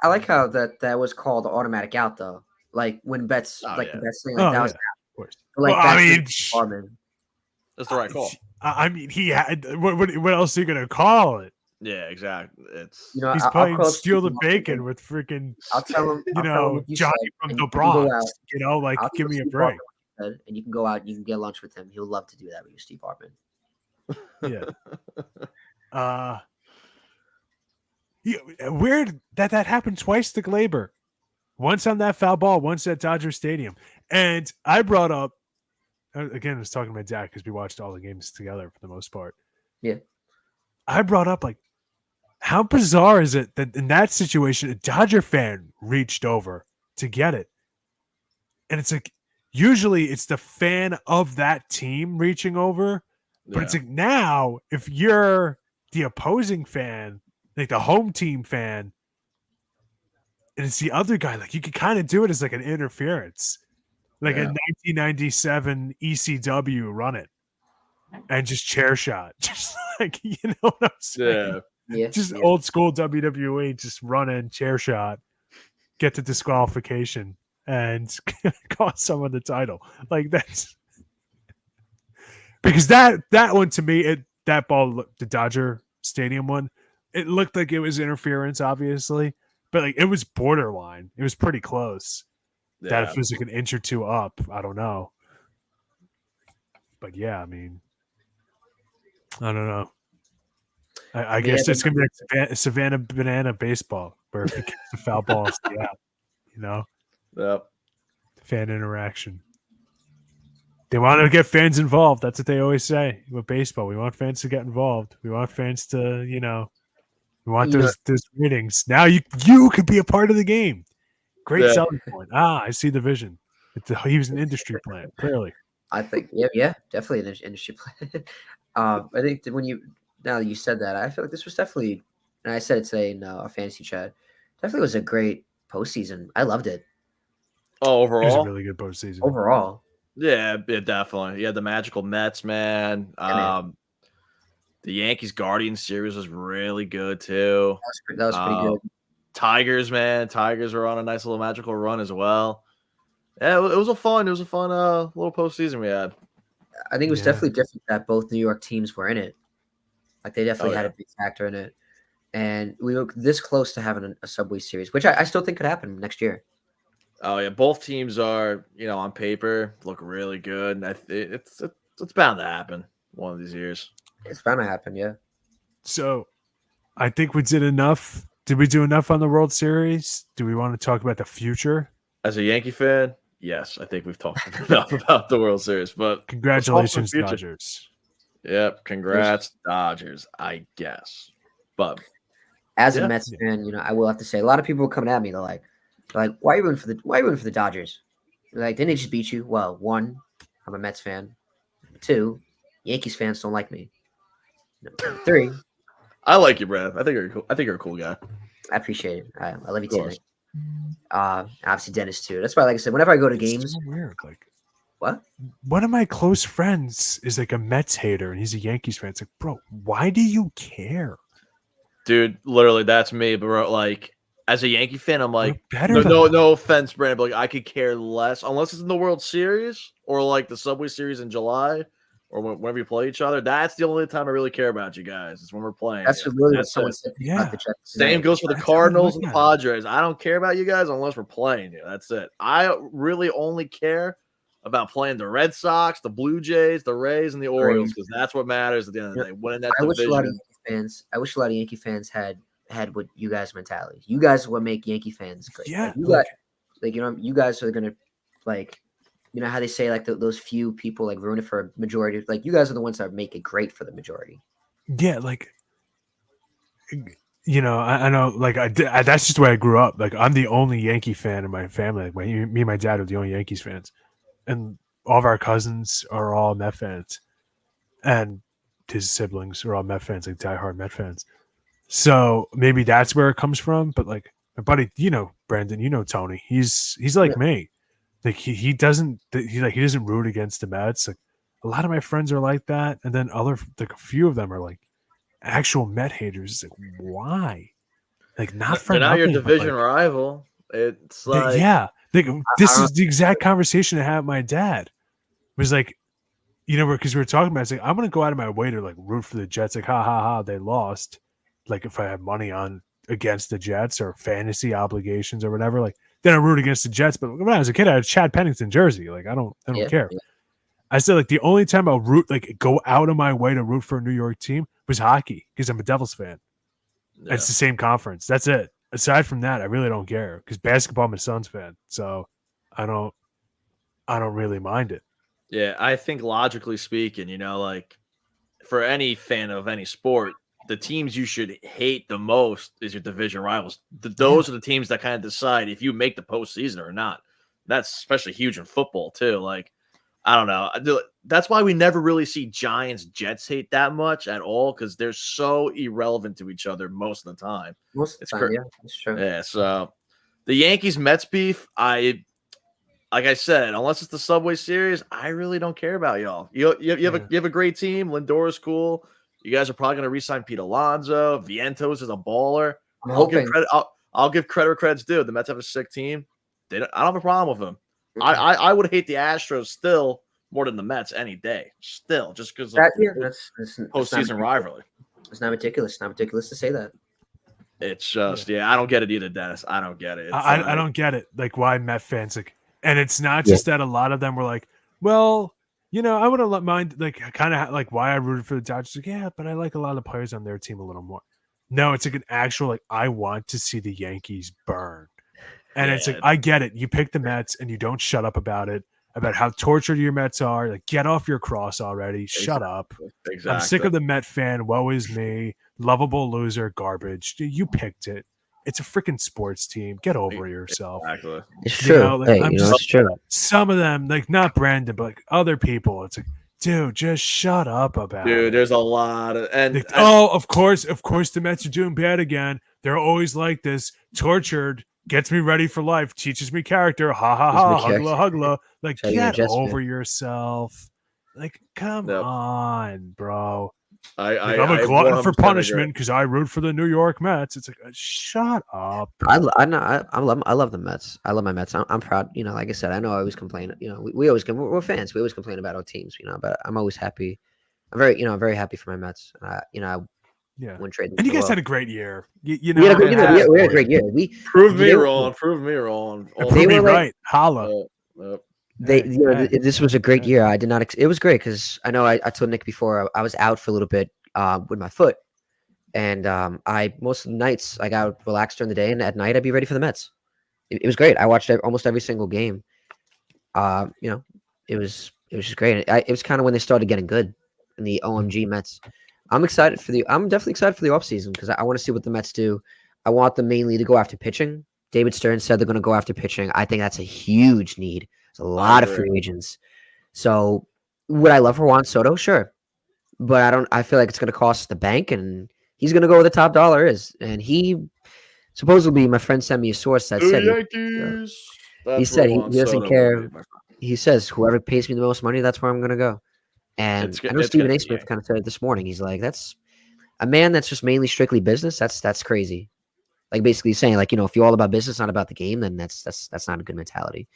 I like how that was called automatic out though. Like when Betts, the Betts thing, like that was. Of course. Like I mean, that's the right call. I mean, he had. What else are you gonna call it? Yeah, exactly. It's he's playing steal the bacon with freaking. I'll tell him, Johnny from the Bronx. Like give me a break. And you can go out, and you can get lunch with him. He'll love to do that with you, Steve Bartman. Yeah. Weird that happened twice to Glaber. Once on that foul ball, once at Dodger Stadium. And I brought up, again, I was talking to my dad because we watched all the games together for the most part. Yeah. I brought up, like, how bizarre is it that in that situation, a Dodger fan reached over to get it? And it's like, usually it's the fan of that team reaching over. But it's like now, if you're the opposing fan, like the home team fan, and it's the other guy, like you could kind of do it as like an interference, like a 1997 ECW run it, and just chair shot, just like what I'm saying? Yeah. Just old school WWE, just run in chair shot, get the disqualification, and cost someone the title. Like that's. Because that one to me, that ball, the Dodger Stadium one, it looked like it was interference, obviously, but like it was borderline. It was pretty close. Yeah. That if it was like an inch or two up, I don't know. But yeah, I mean, I don't know. I guess it's gonna be like Savannah Banana baseball, where if it gets the foul ball, it's the out. Yep. Fan interaction. They want to get fans involved. That's what they always say with baseball. We want fans to get involved. We want fans to, we want those ratings. Now you could be a part of the game. Great selling point. I see the vision. He was an industry plant, clearly. I think, yeah, definitely an industry plant. I think that now that you said that, I feel like this was definitely, and I said it today in our fantasy chat, definitely was a great postseason. I loved it. Oh, overall? It was a really good postseason. Overall. Yeah, definitely. Yeah, the magical Mets, man. The Yankees Guardians series was really good too. That was pretty good. Tigers, man. Tigers were on a nice little magical run as well. Yeah, it was a fun little postseason we had. I think it was Yeah. definitely different that both New York teams were in it. Like they definitely had yeah. a big factor in it, and we were this close to having a Subway Series, which I still think could happen next year. Oh yeah, both teams are, on paper look really good. And it's bound to happen one of these years. It's bound to happen, yeah. So I think we did enough. Did we do enough on the World Series? Do we want to talk about the future? As a Yankee fan, yes, I think we've talked enough about the World Series. But Congratulations, let's talk future. Dodgers. Yep, congrats, Dodgers, I guess. But As a yeah. Mets fan, I will have to say a lot of people were coming at me. They're like, why are you rooting for the Dodgers? They're like, didn't they just beat you? Well, one, I'm a Mets fan. Two, Yankees fans don't like me. Number three, I like you, Brad. I think you're cool. I think you're a cool guy. I appreciate it. I love you Of too. course. Nick. Obviously Dennis too. That's why, like I said, whenever I go to It's games, so weird. Like what? one of my close friends is like a Mets hater and he's a Yankees fan. It's like, bro, why do you care? Dude, literally, that's me. But like, as a Yankee fan, I'm like, better than no offense, Brandon, but like, I could care less unless it's in the World Series or like the Subway Series in July or whenever you play each other. That's the only time I really care about you guys. It's when we're playing. That's you. literally what That's someone it. said Yeah. about the Jets. Same goes for the That's how I Cardinals look and the at it. Padres. I don't care about you guys unless we're playing you. That's it. I really only care about playing the Red Sox, the Blue Jays, the Rays, and the Orioles because that's what matters at the end of the day. Winning that I wish a lot of division. Yankee fans had what you guys' mentality. You guys are what make Yankee fans great. Yeah, You guys are gonna how they say like those few people like ruin it for a majority. Like you guys are the ones that make it great for the majority. Yeah, like I know, like that's just the way I grew up. Like I'm the only Yankee fan in my family. Like me and my dad are the only Yankees fans, and all of our cousins are all Met fans, and his siblings are all Met fans, like diehard Met fans. So maybe that's where it comes from. But like my buddy, Brandon, Tony, he's like me. Like he doesn't root against the Mets. Like a lot of my friends are like that, and then a few of them are like actual Met haters. It's like, why? Like not for They're not your nothing, but, division like, rival. It's like yeah. Like this is the exact conversation I had with my dad. It was like, because we were talking about it, it's like I'm gonna go out of my way to like root for the Jets. Like ha ha ha, they lost. Like if I have money on against the Jets or fantasy obligations or whatever, like then I root against the Jets. But when I was a kid, I had a Chad Pennington jersey. Like I don't care. Yeah. I said like the only time I'll go out of my way to root for a New York team was hockey because I'm a Devils fan. yeah. It's the same conference. That's it. Aside from that, I really don't care because basketball, I'm a Suns fan, so I don't really mind it. Yeah, I think logically speaking, like for any fan of any sport, the teams you should hate the most is your division rivals. Those are the teams that kind of decide if you make the postseason or not. That's especially huge in football too. Like, I don't know. That's why we never really see Giants Jets hate that much at all because they're so irrelevant to each other most of the time. Most of the time, yeah, that's true. Yeah, so the Yankees Mets beef, like I said, unless it's the Subway Series, I really don't care about y'all. You have a great team. Lindor's cool. You guys are probably going to re-sign Pete Alonso. Vientos is a baller. I'll give credit. I'll give credit where credit's due. The Mets have a sick team. I don't have a problem with them. Mm-hmm. I would hate the Astros still more than the Mets any day. Still, just because that's postseason rivalry. It's not ridiculous. It's not ridiculous to say that. It's just I don't get it either, Dennis. I don't get it. I don't get it. Like why Met fans like. And it's not just that a lot of them were like, well, I wouldn't mind, like, kind of like why I rooted for the Dodgers. Like, yeah, but I like a lot of the players on their team a little more. No, it's like an actual, like, I want to see the Yankees burn. And it's like, I get it. You pick the Mets and you don't shut up about it, about how tortured your Mets are. Like, get off your cross already. Shut up. Exactly. I'm sick of the Met fan. Woe is me. Lovable loser. Garbage. You picked it. It's a freaking sports team. Get over yourself. Exactly. It's true. It's true. Some of them, like not Brandon, but like other people, it's like, dude, just shut up about it. Dude, there's a lot of of course, the Mets are doing bad again. They're always like this. Tortured, gets me ready for life, teaches me character. Ha ha ha, hugla. Like, get over yourself. Like, come on, bro. I'm a glutton for punishment because I root for the New York Mets. It's like, shut up. I love the Mets. I love my Mets. I'm proud. Like I said, I know I always complain. We always we're fans. We always complain about our teams. But I'm always happy. I'm very happy for my Mets. I wouldn't trade them. And you guys had a great year. We had a great year. Prove me wrong. Prove me wrong. Prove me right. Holla. This was a great year. I did not. It was great because I know I told Nick before I was out for a little bit with my foot, and I most of the nights I got relaxed during the day, and at night I'd be ready for the Mets. It was great. I watched almost every single game. It was just great. It was kind of when they started getting good in the OMG Mets. I'm definitely excited for the offseason because I want to see what the Mets do. I want them mainly to go after pitching. David Stern said they're going to go after pitching. I think that's a huge need. There's a lot of free agents. So would I love for Juan Soto? Sure. But I feel like it's going to cost the bank, and he's going to go where the top dollar is. And he supposedly, my friend sent me a source that said he said he doesn't care. He says whoever pays me the most money, that's where I'm going to go. And I know Stephen A. Smith kind of said it this morning. He's like, that's a man that's just mainly strictly business. That's crazy. Like basically saying if you're all about business, not about the game, then that's not a good mentality.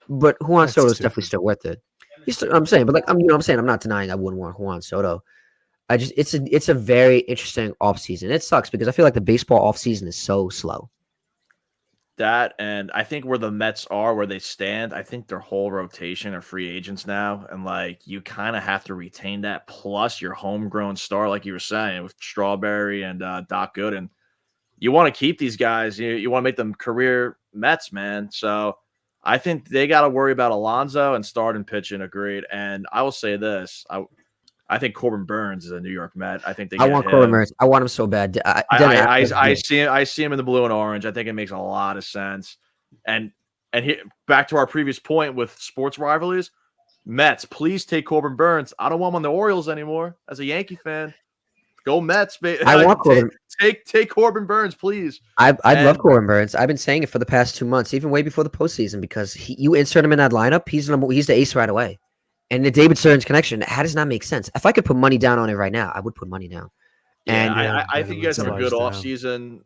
But Juan Soto is definitely still worth it. I'm saying, but I'm not denying I wouldn't want Juan Soto. It's a very interesting offseason. It sucks because I feel like the baseball offseason is so slow. That, and I think where the Mets are, where they stand, I think their whole rotation are free agents now. And you kind of have to retain that, plus your homegrown star, like you were saying, with Strawberry and Doc Gooden. You want to keep these guys. You want to make them career Mets, man. So I think they got to worry about Alonso and starting pitching. Agreed. And I will say this. I think Corbin Burns is a New York Met. I think I want Corbin Burns. I want him so bad. I see him in the blue and orange. I think it makes a lot of sense. And back to our previous point with sports rivalries, Mets, please take Corbin Burns. I don't want him on the Orioles anymore. As a Yankee fan, go Mets, baby. I want Corbin. Take Corbin Burns, please. I'd love Corbin Burns. I've been saying it for the past 2 months, even way before the postseason, because you insert him in that lineup, he's the ace right away. And the David Stearns connection, that does not make sense. If I could put money down on it right now, I would put money down. I think you guys have a good offseason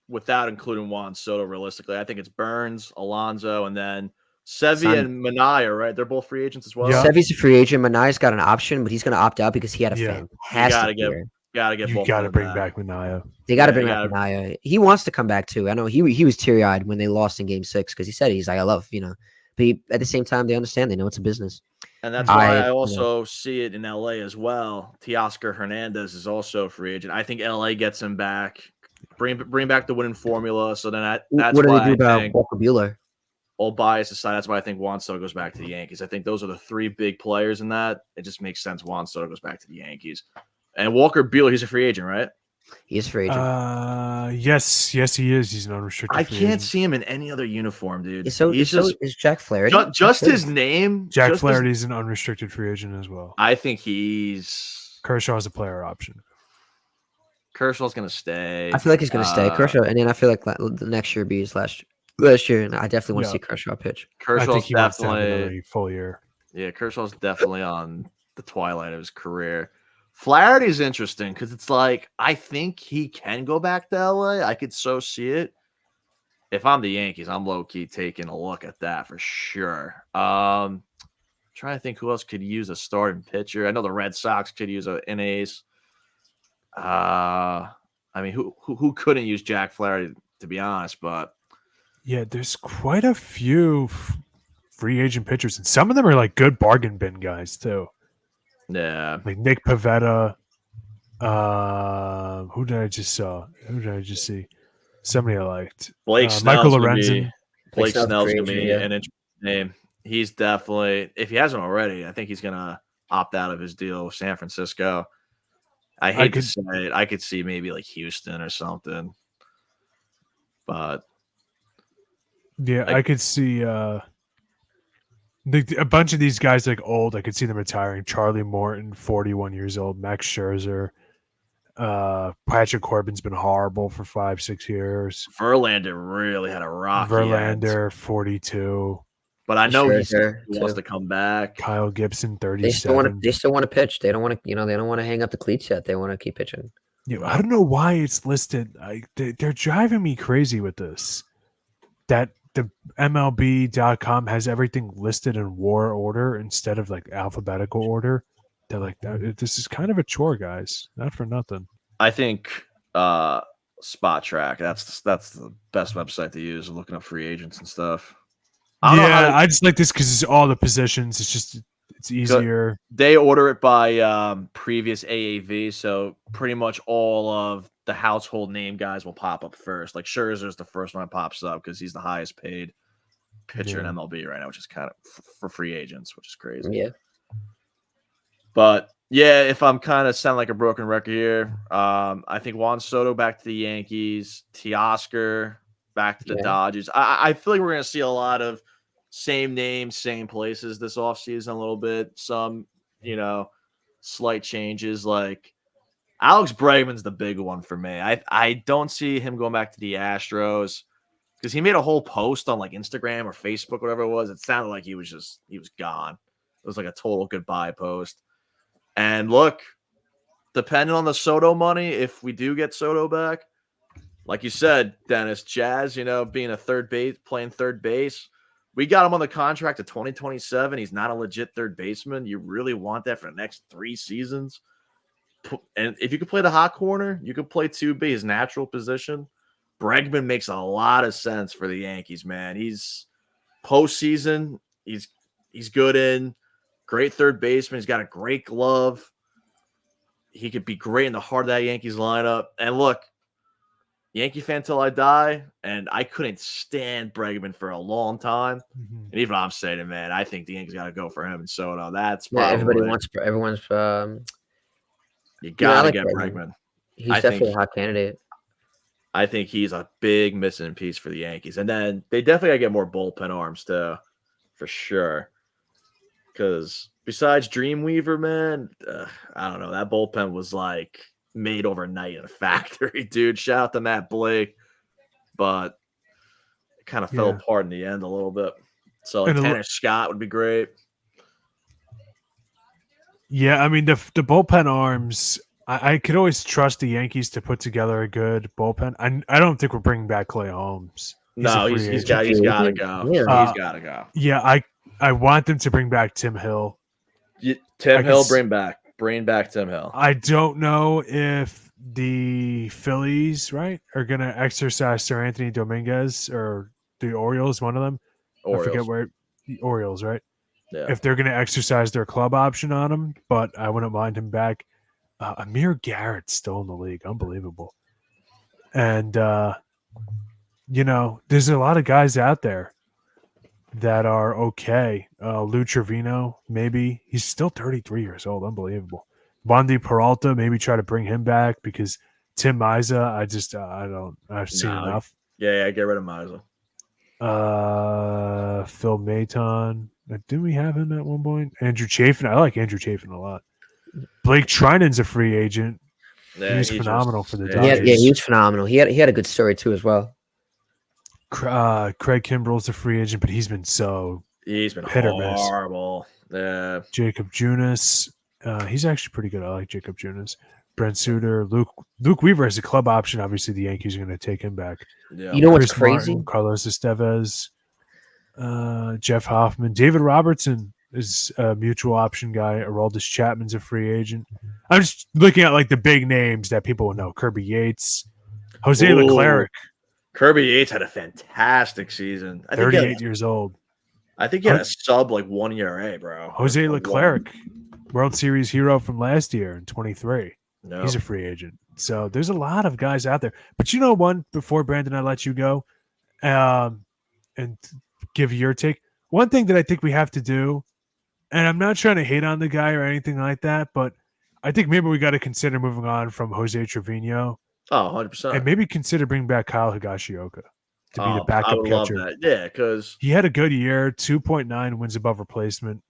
without including Juan Soto, realistically. I think it's Burns, Alonso, and then Sevy and Minaya, right? They're both free agents as well. Yeah. Sevy's a free agent. Manaya's got an option, but he's going to opt out because he had a fantastic year. You got to bring back Minaya. They got to bring back Minaya. He wants to come back too. I know he was teary-eyed when they lost in Game 6 because he said he's like, I love, but at the same time, they understand. They know it's a business. And that's why I also see it in LA as well. Teoscar Hernandez is also a free agent. I think LA gets him back. Bring back the winning formula. So then that's what do why they do about Walker Buehler? All bias aside, that's why I think Juan Soto goes back to the Yankees. I think those are the three big players in that. It just makes sense Juan Soto goes back to the Yankees. And Walker Buehler, he's a free agent, right? He's a free agent. Yes, he is. He's an unrestricted. I can't see him in any other uniform, dude. Is Jack Flaherty? Just his name. Jack Flaherty's an unrestricted free agent as well. I think he's Kershaw's a player option. Kershaw's gonna stay. I feel like he's gonna stay. Kershaw, and then I feel like the next year be his last year, and I definitely want to see Kershaw pitch. Kershaw's definitely full year. Yeah, Kershaw's definitely on the twilight of his career. Flaherty's interesting because it's like I think he can go back to LA. I could so see it. If I'm the Yankees, I'm low key taking a look at that for sure. Trying to think who else could use a starting pitcher. I know the Red Sox could use an ace. I mean, who couldn't use Jack Flaherty, to be honest? But yeah, there's quite a few free agent pitchers, and some of them are like good bargain bin guys too. Yeah, like Nick Pivetta. Who did I just see? Somebody I liked. Blake Snell's Michael Lorenzen. Blake Snell's gonna be an interesting name. He's definitely, if he hasn't already, I think he's gonna opt out of his deal with San Francisco. I hate to say it. I could see maybe like Houston or something, but yeah, I could see a bunch of these guys like old. I could see them retiring. Charlie Morton, 41 years old. Max Scherzer. Patrick Corbin's been horrible for 5-6 years. Verlander really had a rocky Verlander, 42. But I know he wants too. to come back. Kyle Gibson, They still 37. want to pitch. They don't want to, they don't want to hang up the cleats yet. They want to keep pitching. Yeah, I don't know why it's listed. They're driving me crazy with this. That the MLB.com has everything listed in war order instead of like alphabetical order. They're like, this is kind of a chore, guys. Not for nothing. I think Spot Track. That's the best website to use. Looking up free agents and stuff. I just like this because it's all the positions. It's easier. They order it by previous AAV, so pretty much all of the household name guys will pop up first. Like Scherzer's the first one that pops up because he's the highest paid pitcher in MLB right now, which is kind of for free agents, which is crazy. Yeah. But yeah, if I'm kind of sound like a broken record here, I think Juan Soto back to the Yankees, Teoscar back to the Dodgers. I feel like we're going to see a lot of same names, same places this offseason a little bit. Some, slight changes. Like Alex Bregman's the big one for me. I don't see him going back to the Astros because he made a whole post on like Instagram or Facebook, whatever it was. It sounded like he was gone. It was like a total goodbye post. And look, depending on the Soto money, if we do get Soto back, like you said, Dennis, Jazz, being playing third base, we got him on the contract to 2027. He's not a legit third baseman. You really want that for the next 3 seasons? And if you could play the hot corner, you could play 2B, his natural position. Bregman makes a lot of sense for the Yankees, man. He's postseason. He's good in. Great third baseman. He's got a great glove. He could be great in the heart of that Yankees lineup. And look, Yankee fan till I die, and I couldn't stand Bregman for a long time. Mm-hmm. And even I'm saying it, man, I think the Yankees got to go for him. And Soto. That's probably everyone's. You gotta get Bregman. He's definitely a hot candidate. I think he's a big missing piece for the Yankees, and then they definitely gotta get more bullpen arms too, for sure. Because besides Dreamweaver, man, I don't know. That bullpen was like made overnight in a factory, dude. Shout out to Matt Blake, but it kind of fell apart in the end a little bit. So like Tanner Scott would be great. Yeah, I mean the bullpen arms. I could always trust the Yankees to put together a good bullpen. I don't think we're bringing back Clay Holmes. He's got to go. He's got to go. Yeah, I want them to bring back Tim Hill. Bring back Tim Hill. I don't know if the Phillies, are going to exercise Sir Anthony Dominguez or the Orioles, one of them. Orioles. I forget where the Orioles, right? Yeah. If they're going to exercise their club option on him, but I wouldn't mind him back. Amir Garrett's still in the league. Unbelievable. And, there's a lot of guys out there that are okay. Lou Trevino, maybe. He's still 33 years old. Unbelievable. Wandy Peralta, maybe try to bring him back because Tim Miza, I've seen enough. Yeah, get rid of Miza. Phil Maton. Didn't we have him at one point? Andrew Chafin. I like Andrew Chafin a lot. Blake Trinan's a free agent. Yeah, he's phenomenal for the Dodgers. Yeah, he was phenomenal. He had a good story too as well. Craig Kimbrell's a free agent, but he's been hit or miss. Horrible. Yeah. Jacob Junis. He's actually pretty good. I like Jacob Junis. Brent Suter. Luke Weaver has a club option. Obviously, the Yankees are going to take him back. Yeah. You know what's Chris crazy? Martin, Carlos Estevez. Jeff Hoffman. David Robertson is a mutual option guy. Aroldis Chapman's a free agent. I'm just looking at like the big names that people will know. Kirby Yates. Jose Leclerc. Kirby Yates had a fantastic season. 38 years old. I think he had a sub like 1 ERA, bro. Jose Leclerc, World Series hero from last year in 23. No. He's a free agent. So there's a lot of guys out there. But you know one, before Brandon, I let you go and give your take. One thing that I think we have to do, and I'm not trying to hate on the guy or anything like that, but I think maybe we got to consider moving on from Jose Trevino. Oh, 100%. And maybe consider bringing back Kyle Higashioka to be the backup I would catcher. love that. Yeah, because he had a good year, 2.9 wins above replacement.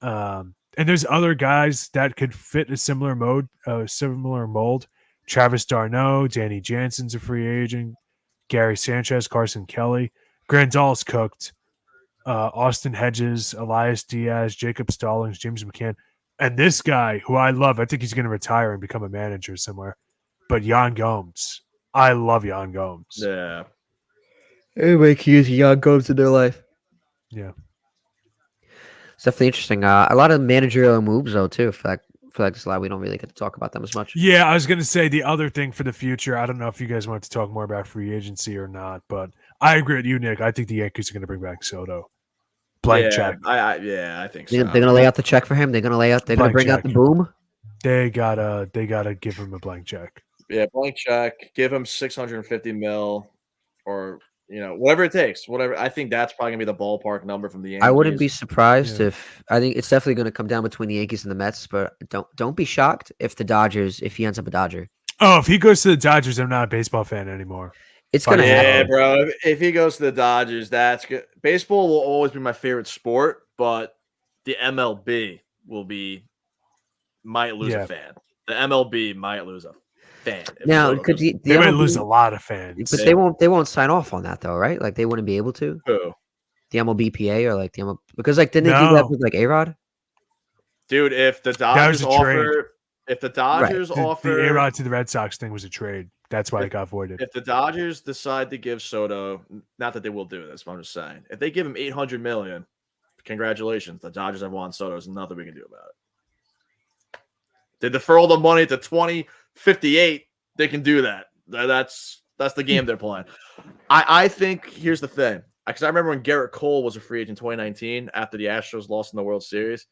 And there's other guys that could fit a similar mold. Travis d'Arnaud, Danny Jansen's a free agent. Gary Sanchez, Carson Kelly. Grandal's cooked. Austin Hedges, Elias Diaz, Jacob Stallings, James McCann, and this guy who I love. I think he's going to retire and become a manager somewhere. But Jan Gomes. I love Jan Gomes. Yeah. Everybody can use young Gomes in their life. Yeah. It's definitely interesting. A lot of managerial moves, though, too. For like this, a lot we don't really get to talk about them as much. Yeah, I was going to say the other thing for the future. I don't know if you guys want to talk more about free agency or not, but I agree with you, Nick. I think the Yankees are going to bring back Soto. Blank check. I think so. They're gonna lay out the check for him. They're gonna Blank bring out check. the boom. They gotta give him a blank check. Yeah, blank check. Give him 650 mil, or whatever it takes. Whatever. I think that's probably gonna be the ballpark number from the Yankees. I wouldn't be surprised if I think it's definitely gonna come down between the Yankees and the Mets, but don't be shocked if he ends up a Dodger. Oh, if he goes to the Dodgers, I'm not a baseball fan anymore. It's gonna happen. Yeah, bro. If he goes to the Dodgers, that's good. Baseball will always be my favorite sport, but the MLB might lose a fan. The MLB might lose a fan. Now, could they might lose a lot of fans, but they won't sign off on that though, right? Like they wouldn't be able to. Who? The MLBPA or like the MLB, because like didn't they do that with like A-Rod? Dude, if the Dodgers offer, the A-Rod to the Red Sox thing was a trade. That's why it got voided. If the Dodgers decide to give Soto, not that they will do this, but I'm just saying, if they give him $800 million, congratulations. The Dodgers have won Soto. There's nothing we can do about it. They defer all the money to 2058. They can do that. That's the game they're playing. I think here's the thing. Because I remember when Garrett Cole was a free agent in 2019 after the Astros lost in the World Series.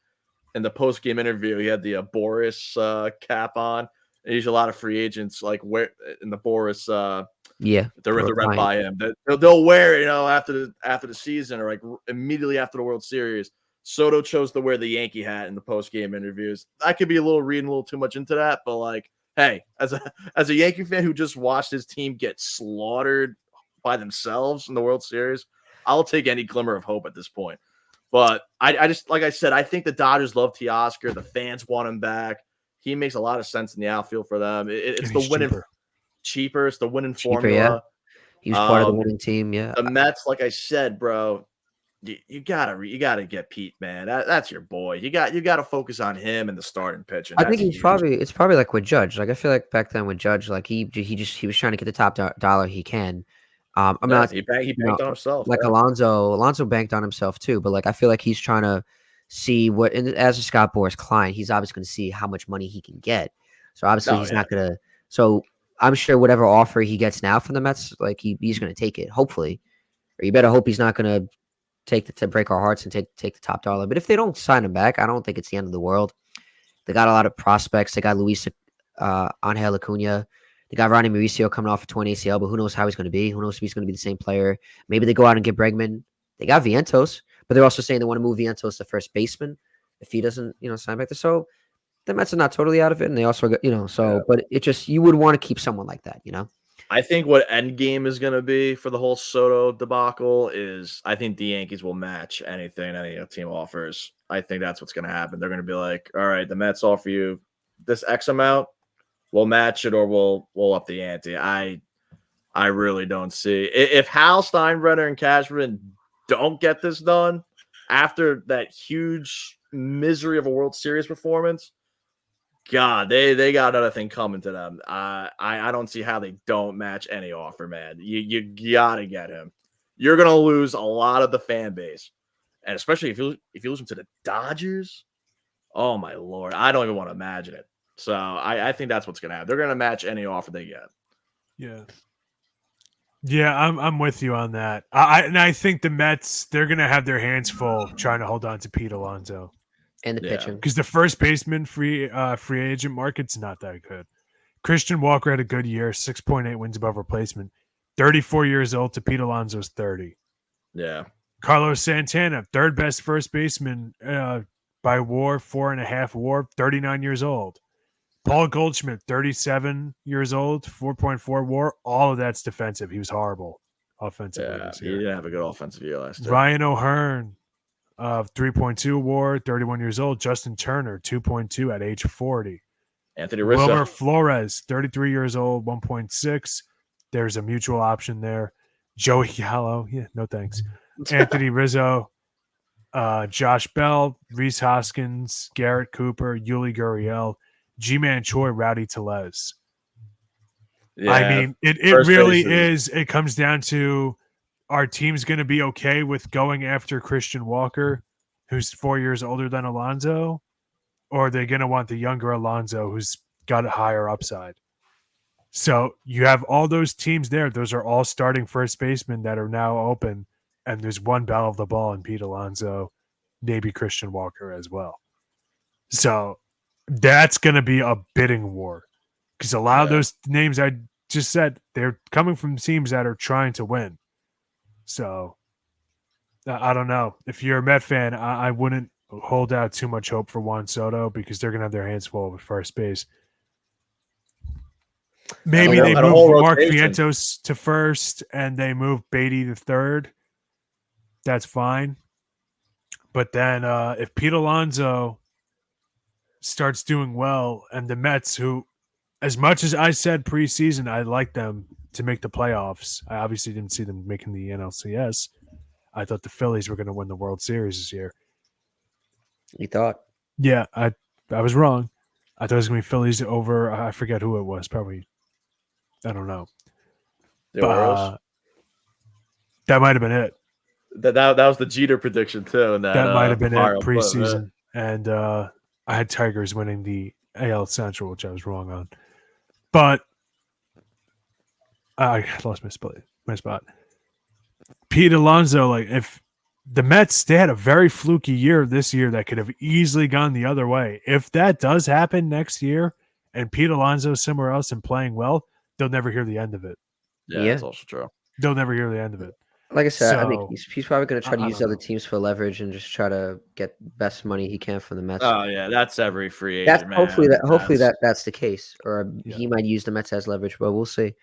In the post-game interview, he had the Boris cap on. And usually a lot of free agents like wear in the Boris they're rep by him. They'll wear it, after the season or like immediately after the World Series. Soto chose to wear the Yankee hat in the post-game interviews. I could be reading a little too much into that, but like, hey, as a Yankee fan who just watched his team get slaughtered by themselves in the World Series, I'll take any glimmer of hope at this point. But I just, like I said, I think the Dodgers love Teoscar. The fans want him back. He makes a lot of sense in the outfield for them. It's the winning cheaper. It's the winning formula. Yeah. He was part of the winning team. Yeah. The Mets, like I said, bro, you gotta get Pete, man. That's your boy. You got to focus on him and the starting pitching. I think it's probably like with Judge. Like I feel like back then with Judge, like he was trying to get the top dollar he can. He banked on himself. Like Alonso banked on himself too. But like I feel like he's trying to see what, and as a Scott Boras client, he's obviously going to see how much money he can get. So obviously he's not going to. So I'm sure whatever offer he gets now from the Mets, like he's going to take it. Hopefully, or you better hope he's not going to break our hearts and take the top dollar. But if they don't sign him back, I don't think it's the end of the world. They got a lot of prospects. They got Luis Angel Acuna. They got Ronnie Mauricio coming off a torn ACL, but who knows how he's going to be? Who knows if he's going to be the same player? Maybe they go out and get Bregman. They got Vientos, but they're also saying they want to move Vientos to first baseman if he doesn't, sign back there. So the Mets are not totally out of it, and they also got, but it just, you would want to keep someone like that, I think what end game is going to be for the whole Soto debacle is I think the Yankees will match anything any team offers. I think that's what's going to happen. They're going to be like, all right, the Mets offer you this X amount, we'll match it or we'll up the ante. I really don't see if Hal, Steinbrenner, and Cashman don't get this done after that huge misery of a World Series performance. God, they got another thing coming to them. I don't see how they don't match any offer, man. You gotta get him. You're gonna lose a lot of the fan base, and especially if you lose him to the Dodgers. Oh my Lord, I don't even want to imagine it. So I think that's what's gonna happen. They're gonna match any offer they get. Yeah, I'm with you on that. I think the Mets, they're gonna have their hands full trying to hold on to Pete Alonso. And the pitching. Because the first baseman free agent market's not that good. Christian Walker had a good year, 6.8 wins above replacement. 34 years old to Pete Alonso's 30. Yeah. Carlos Santana, third best first baseman by WAR, 4.5 WAR, 39 years old. Paul Goldschmidt, 37 years old, 4.4 WAR. All of that's defensive. He was horrible offensively. Yeah, he didn't have a good offensive year last year. Ryan O'Hearn, 3.2 WAR, 31 years old. Justin Turner, 2.2 at age 40. Anthony Rizzo. Wilmer Flores, 33 years old, 1.6. There's a mutual option there. Joey Gallo, no thanks. Anthony Rizzo, Josh Bell, Reese Hoskins, Garrett Cooper, Yuli Gurriel, G-Man Choi, Rowdy Tellez. Yeah, I mean, it first really base is. It comes down to, our team's going to be okay with going after Christian Walker, who's 4 years older than Alonso, or are they going to want the younger Alonso who's got a higher upside? So you have all those teams there. Those are all starting first basemen that are now open, and there's one bell of the ball in Pete Alonso, maybe Christian Walker as well. So that's going to be a bidding war, because a lot of those names I just said, they're coming from teams that are trying to win. So I don't know. If you're a Met fan, I wouldn't hold out too much hope for Juan Soto, because they're going to have their hands full with first base. Maybe they move Mark Vientos to first and they move Beatty to third. That's fine. But then if Pete Alonso starts doing well, and the Mets, who, as much as I said preseason, I like them to make the playoffs, I obviously didn't see them making the NLCS. I thought the Phillies were going to win the World Series this year. You thought? Yeah, I was wrong. I thought it was going to be Phillies over, I forget who it was, probably, I don't know. The Orioles? That might have been it. That was the Jeter prediction too. And that might have been it preseason. And I had Tigers winning the AL Central, which I was wrong on. But I lost my spot. Pete Alonso, like, if the Mets, they had a very fluky year this year that could have easily gone the other way. If that does happen next year and Pete Alonso is somewhere else and playing well, they'll never hear the end of it. Yeah, that's also true. They'll never hear the end of it. Like I said, I think he's probably going to try to use other teams for leverage and just try to get the best money he can from the Mets. Oh yeah, that's every free agent. Hopefully that's the case, or he might use the Mets as leverage, but we'll see.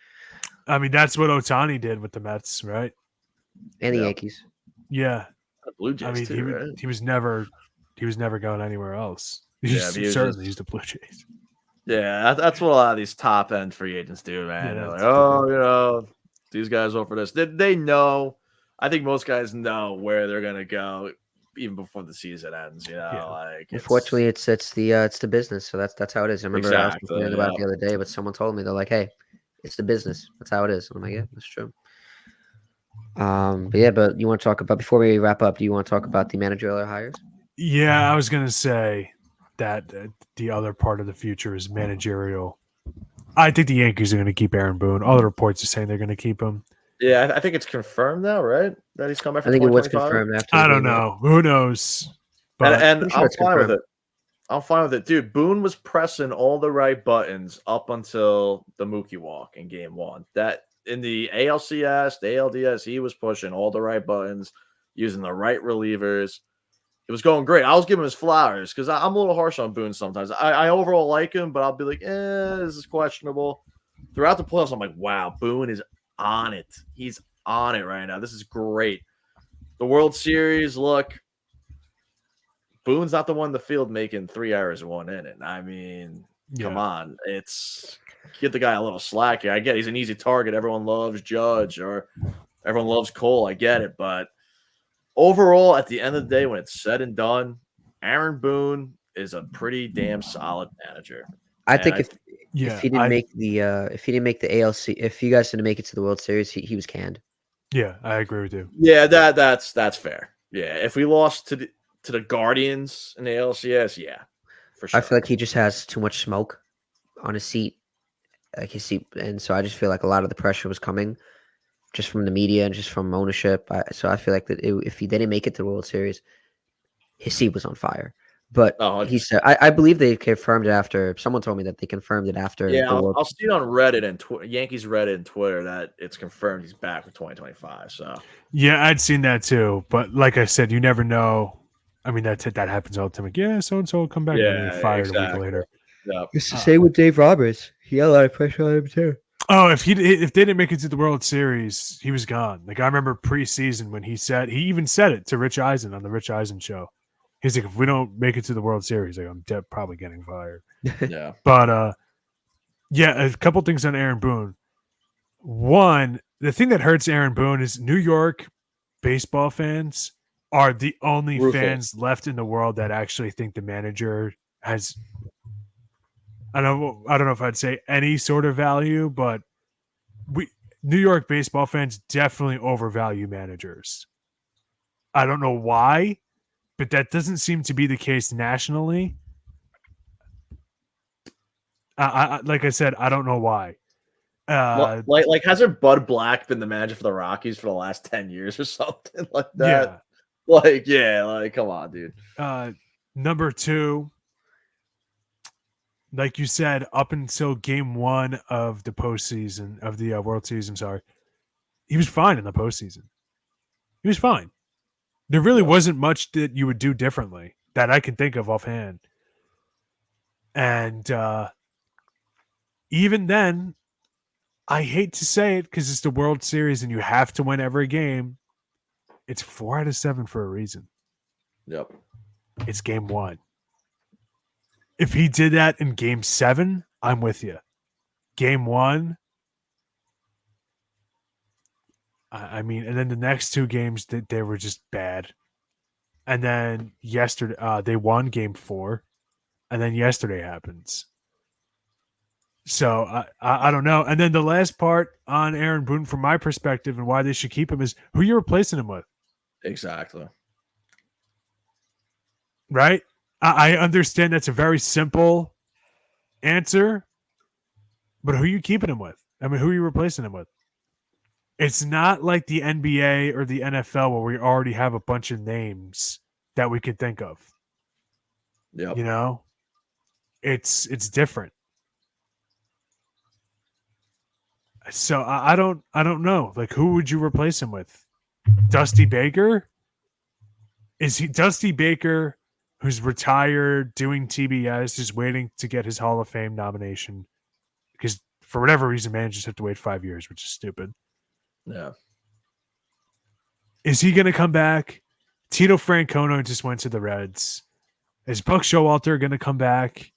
I mean, that's what Ohtani did with the Mets, right? And the Yankees. Yeah, the Blue Jays. I mean, right? he was never going anywhere else. He certainly used the Blue Jays. Yeah, that's what a lot of these top end free agents do, man. Yeah, they're like, these guys offer this. They know. I think most guys know where they're gonna go even before the season ends. Unfortunately, it's the business. So that's how it is. I remember I was complaining about it the other day, but someone told me, they're like, "Hey, it's the business. That's how it is." And I'm like, "Yeah, that's true." But you want to talk about, before we wrap up? Do you want to talk about the managerial hires? Yeah, I was gonna say that the other part of the future is managerial. I think the Yankees are going to keep Aaron Boone. All the reports are saying they're going to keep him. Yeah, I think it's confirmed now, right? That he's coming back. I think it was confirmed after. I don't know. Who knows? But I'm fine with it. I'm fine with it, dude. Boone was pressing all the right buttons up until the Mookie walk in Game 1. That in the ALCS, the ALDS, he was pushing all the right buttons, using the right relievers. It was going great. I was giving him his flowers because I'm a little harsh on Boone sometimes. I overall like him, but I'll be like, this is questionable. Throughout the playoffs, I'm like, wow, Boone is on it. He's on it right now. This is great. The World Series, look, Boone's not the one in the field making 3 errors in 1 inning. I mean, come on. It's give the guy a little slack here. I get he's an easy target. Everyone loves Judge or everyone loves Cole. I get it, but overall, at the end of the day, when it's said and done, Aaron Boone is a pretty damn solid manager. I think if he didn't make the ALC, if you guys didn't make it to the World Series, he was canned. Yeah, I agree with you. Yeah, that's fair. Yeah, if we lost to the Guardians in the ALCS, yeah, for sure. I feel like he just has too much smoke on his seat, and so I just feel like a lot of the pressure was coming just from the media and just from ownership. So I feel like that if he didn't make it to the World Series, his seat was on fire. But he said, I believe they confirmed it after. Someone told me that they confirmed it after. Yeah, I'll see it on Reddit and Yankees Reddit and Twitter that it's confirmed he's back for 2025. So yeah, I'd seen that too. But like I said, you never know. I mean, that happens all the time. Like, yeah, so and so will come back and get fired a week later. Yep. It's the same with Dave Roberts. He had a lot of pressure on him too. Oh, if they didn't make it to the World Series, he was gone. Like I remember preseason when he even said it to Rich Eisen on the Rich Eisen show. He's like, if we don't make it to the World Series, like I'm probably getting fired. Yeah. But a couple things on Aaron Boone. One, the thing that hurts Aaron Boone is New York baseball fans are the only Ruthless. fans left in the world that actually think the manager has. I don't know if I'd say any sort of value, but New York baseball fans definitely overvalue managers. I don't know why, but that doesn't seem to be the case nationally. Like I said, I don't know why. Like hasn't Bud Black been the manager for the Rockies for the last 10 years or something like that? Yeah. Like come on, dude. Number 2, like you said, up until game 1 of the postseason of the World Series, he was fine in the postseason. He was fine. There really wasn't much that you would do differently that I can think of offhand. And even then, I hate to say it because it's the World Series and you have to win every game. It's 4 out of 7 for a reason. Yep. It's game 1. If he did that in game 7, I'm with you. Game 1, I mean, and then the next 2 games, they were just bad. And then yesterday, they won game 4, and then yesterday happens. So I don't know. And then the last part on Aaron Boone, from my perspective, and why they should keep him is who you're replacing him with. Exactly. Right? I understand that's a very simple answer, but who are you keeping him with? I mean, who are you replacing him with? It's not like the NBA or the NFL where we already have a bunch of names that we could think of. Yep. You know? It's different. So I don't know. Like, who would you replace him with? Dusty Baker? Is he Dusty Baker, who's retired, doing TBS, just waiting to get his Hall of Fame nomination? Because for whatever reason, managers have to wait 5 years, which is stupid. Yeah. Is he going to come back? Tito Francona just went to the Reds. Is Buck Showalter going to come back?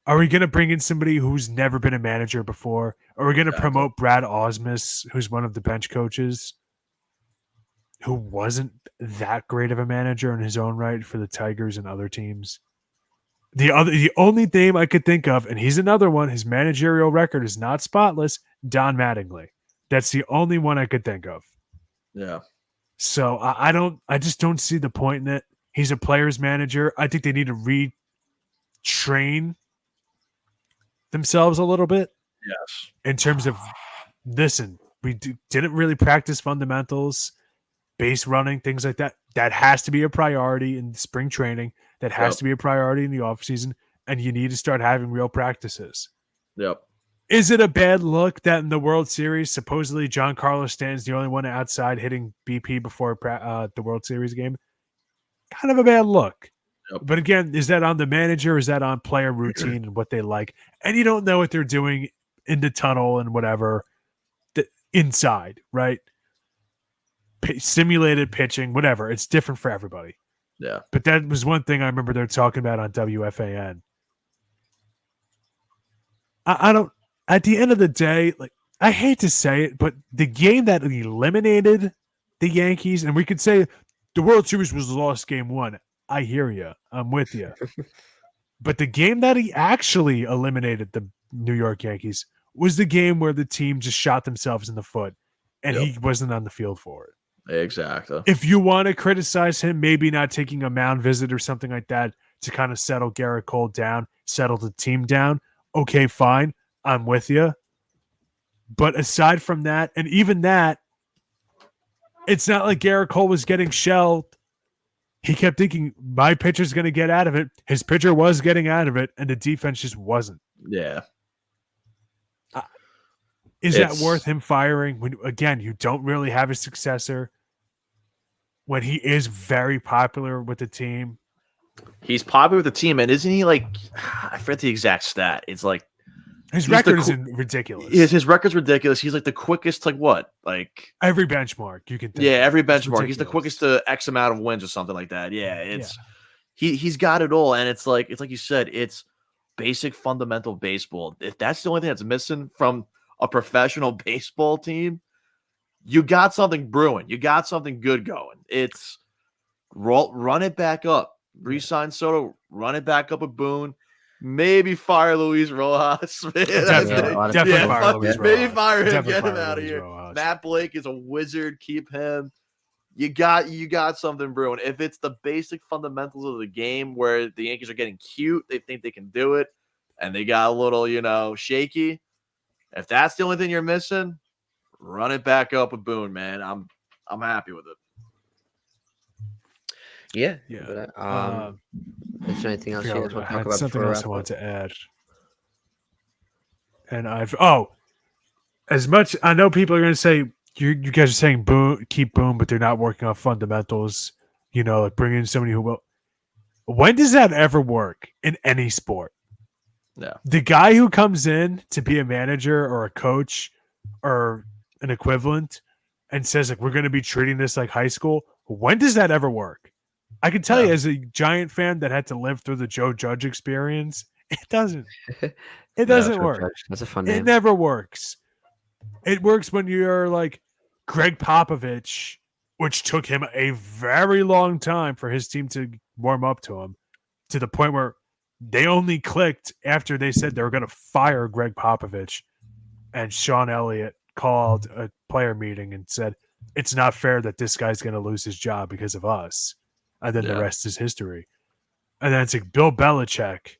Are we going to bring in somebody who's never been a manager before? Are we going to promote Brad Osmus, who's one of the bench coaches, who wasn't that great of a manager in his own right for the Tigers and other teams? The only name I could think of, and he's another one, his managerial record is not spotless, Don Mattingly. That's the only one I could think of. Yeah. So I just don't see the point in it. He's a player's manager. I think they need to retrain themselves a little bit. Yes. In terms of, listen, we didn't really practice fundamentals, base running, things like that. That has to be a priority in spring training. That has to be a priority in the offseason. And you need to start having real practices. Yep. Is it a bad look that in the World Series, supposedly Giancarlo Stanton's the only one outside hitting BP before the World Series game? Kind of a bad look. Yep. But again, is that on the manager or is that on player routine and what they like? And you don't know what they're doing in the tunnel and whatever inside, right? Simulated pitching, whatever. It's different for everybody. Yeah. But that was one thing I remember they're talking about on WFAN. I don't, at the end of the day, like, I hate to say it, but the game that eliminated the Yankees, and we could say the World Series was lost game 1. I hear you. I'm with you. But the game that he actually eliminated the New York Yankees was the game where the team just shot themselves in the foot and he wasn't on the field for it. Exactly. If you want to criticize him, maybe not taking a mound visit or something like that to kind of settle Garrett Cole down, settle the team down, okay, fine. I'm with you. But aside from that, and even that, it's not like Garrett Cole was getting shelled. He kept thinking, my pitcher's going to get out of it. His pitcher was getting out of it, and the defense just wasn't. Yeah. Is that worth him firing? When, again, you don't really have a successor. When he is very popular with the team. He's popular with the team, and isn't he like, I forget the exact stat. It's like, his record is ridiculous. His record's ridiculous. He's like the quickest, like what? Like every benchmark you can think. Yeah, every benchmark. He's the quickest to X amount of wins or something like that. Yeah, he's got it all. And it's like you said, it's basic fundamental baseball. If that's the only thing that's missing from a professional baseball team, you got something brewing. You got something good going. It's run it back up. Resign Soto, run it back up with Boone. Maybe fire Luis Rojas. Definitely fire Luis Rojas. Maybe fire him. Definitely Get him fire out of Luis here. Rojas. Matt Blake is a wizard. Keep him. You got something brewing. If it's the basic fundamentals of the game where the Yankees are getting cute, they think they can do it, and they got a little, shaky. If that's the only thing you're missing, run it back up with Boone, man. I'm happy with it. Yeah. Yeah. But, is there anything else you guys want to talk about? Something before else I want to add. And as much I know people are going to say you guys are saying keep Boone, but they're not working on fundamentals. Like bringing in somebody who will. When does that ever work in any sport? No. The guy who comes in to be a manager or a coach or an equivalent and says like we're going to be treating this like high school. When does that ever work? I can tell you as a Giant fan that had to live through the Joe Judge experience, it doesn't. It doesn't work. Judge. That's a fun name. It never works. It works when you're like Greg Popovich, which took him a very long time for his team to warm up to him, to the point where they only clicked after they said they were going to fire Greg Popovich, and Sean Elliott called a player meeting and said, it's not fair that this guy's going to lose his job because of us. And then the rest is history. And then it's like Bill Belichick,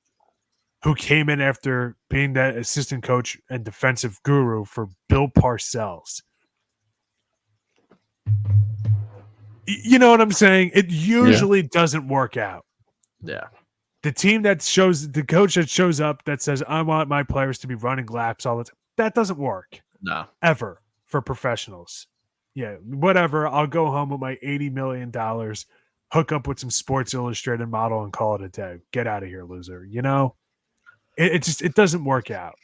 who came in after being that assistant coach and defensive guru for Bill Parcells. You know what I'm saying? It usually doesn't work out. Yeah. The coach that shows up that says, I want my players to be running laps all the time. That doesn't work. No. Ever for professionals. Yeah, whatever. I'll go home with my $80 million, hook up with some Sports Illustrated model and call it a day. Get out of here, loser. It doesn't work out.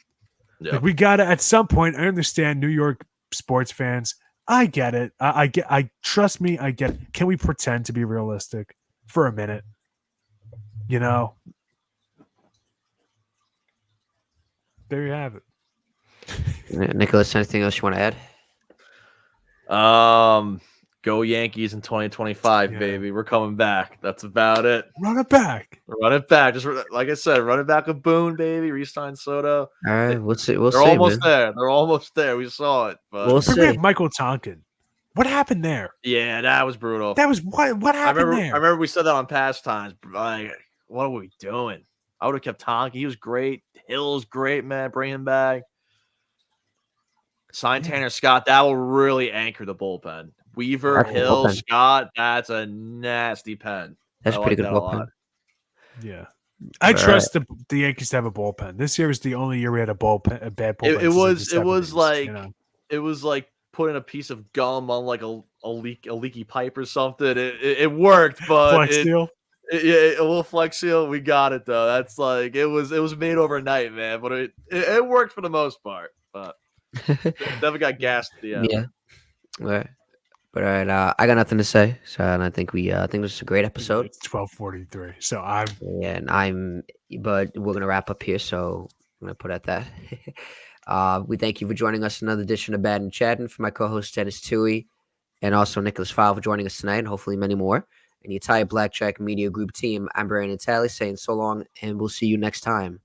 Yeah. Like we got to, at some point, I understand New York sports fans. I get it. I trust me. I get it. Can we pretend to be realistic for a minute? There you have it. Nicholas, anything else you want to add? Go Yankees in 2025, baby. We're coming back. That's about it. Run it back. Just like I said, run it back with Boone, baby. Re-sign Soto. All right, we'll see. They're almost there. They're almost there. We saw it. But we'll see. Michael Tonkin. What happened there? Yeah, that was brutal. That was what happened there? I remember we said that on past times. Like, what are we doing? I would have kept Tonkin. He was great. Hill's great, man. Bring him back. Sign Tanner Scott. That will really anchor the bullpen. Weaver, Hill, Scott. That's a nasty pen. That's pretty good bullpen. Yeah. I trust the Yankees to have a bullpen. This year was the only year we had a bad bullpen. It was like putting a piece of gum on like a leaky pipe or something. It worked, but Flex Seal. A little Flex Seal. We got it though. That's like it was made overnight, man. But it worked for the most part. But never got gassed at the end. Yeah. All right. But all right, I got nothing to say. So, and I think this is a great episode. It's 12:43. So but we're gonna wrap up here. So I'm gonna put at that. We thank you for joining us in another edition of Battin' Chattin'. For my co-host Denis Tuohy, and also Niklaus Feil for joining us tonight, and hopefully many more. And the entire Blackjack Media Group team, I'm Brandon Natale saying so long, and we'll see you next time.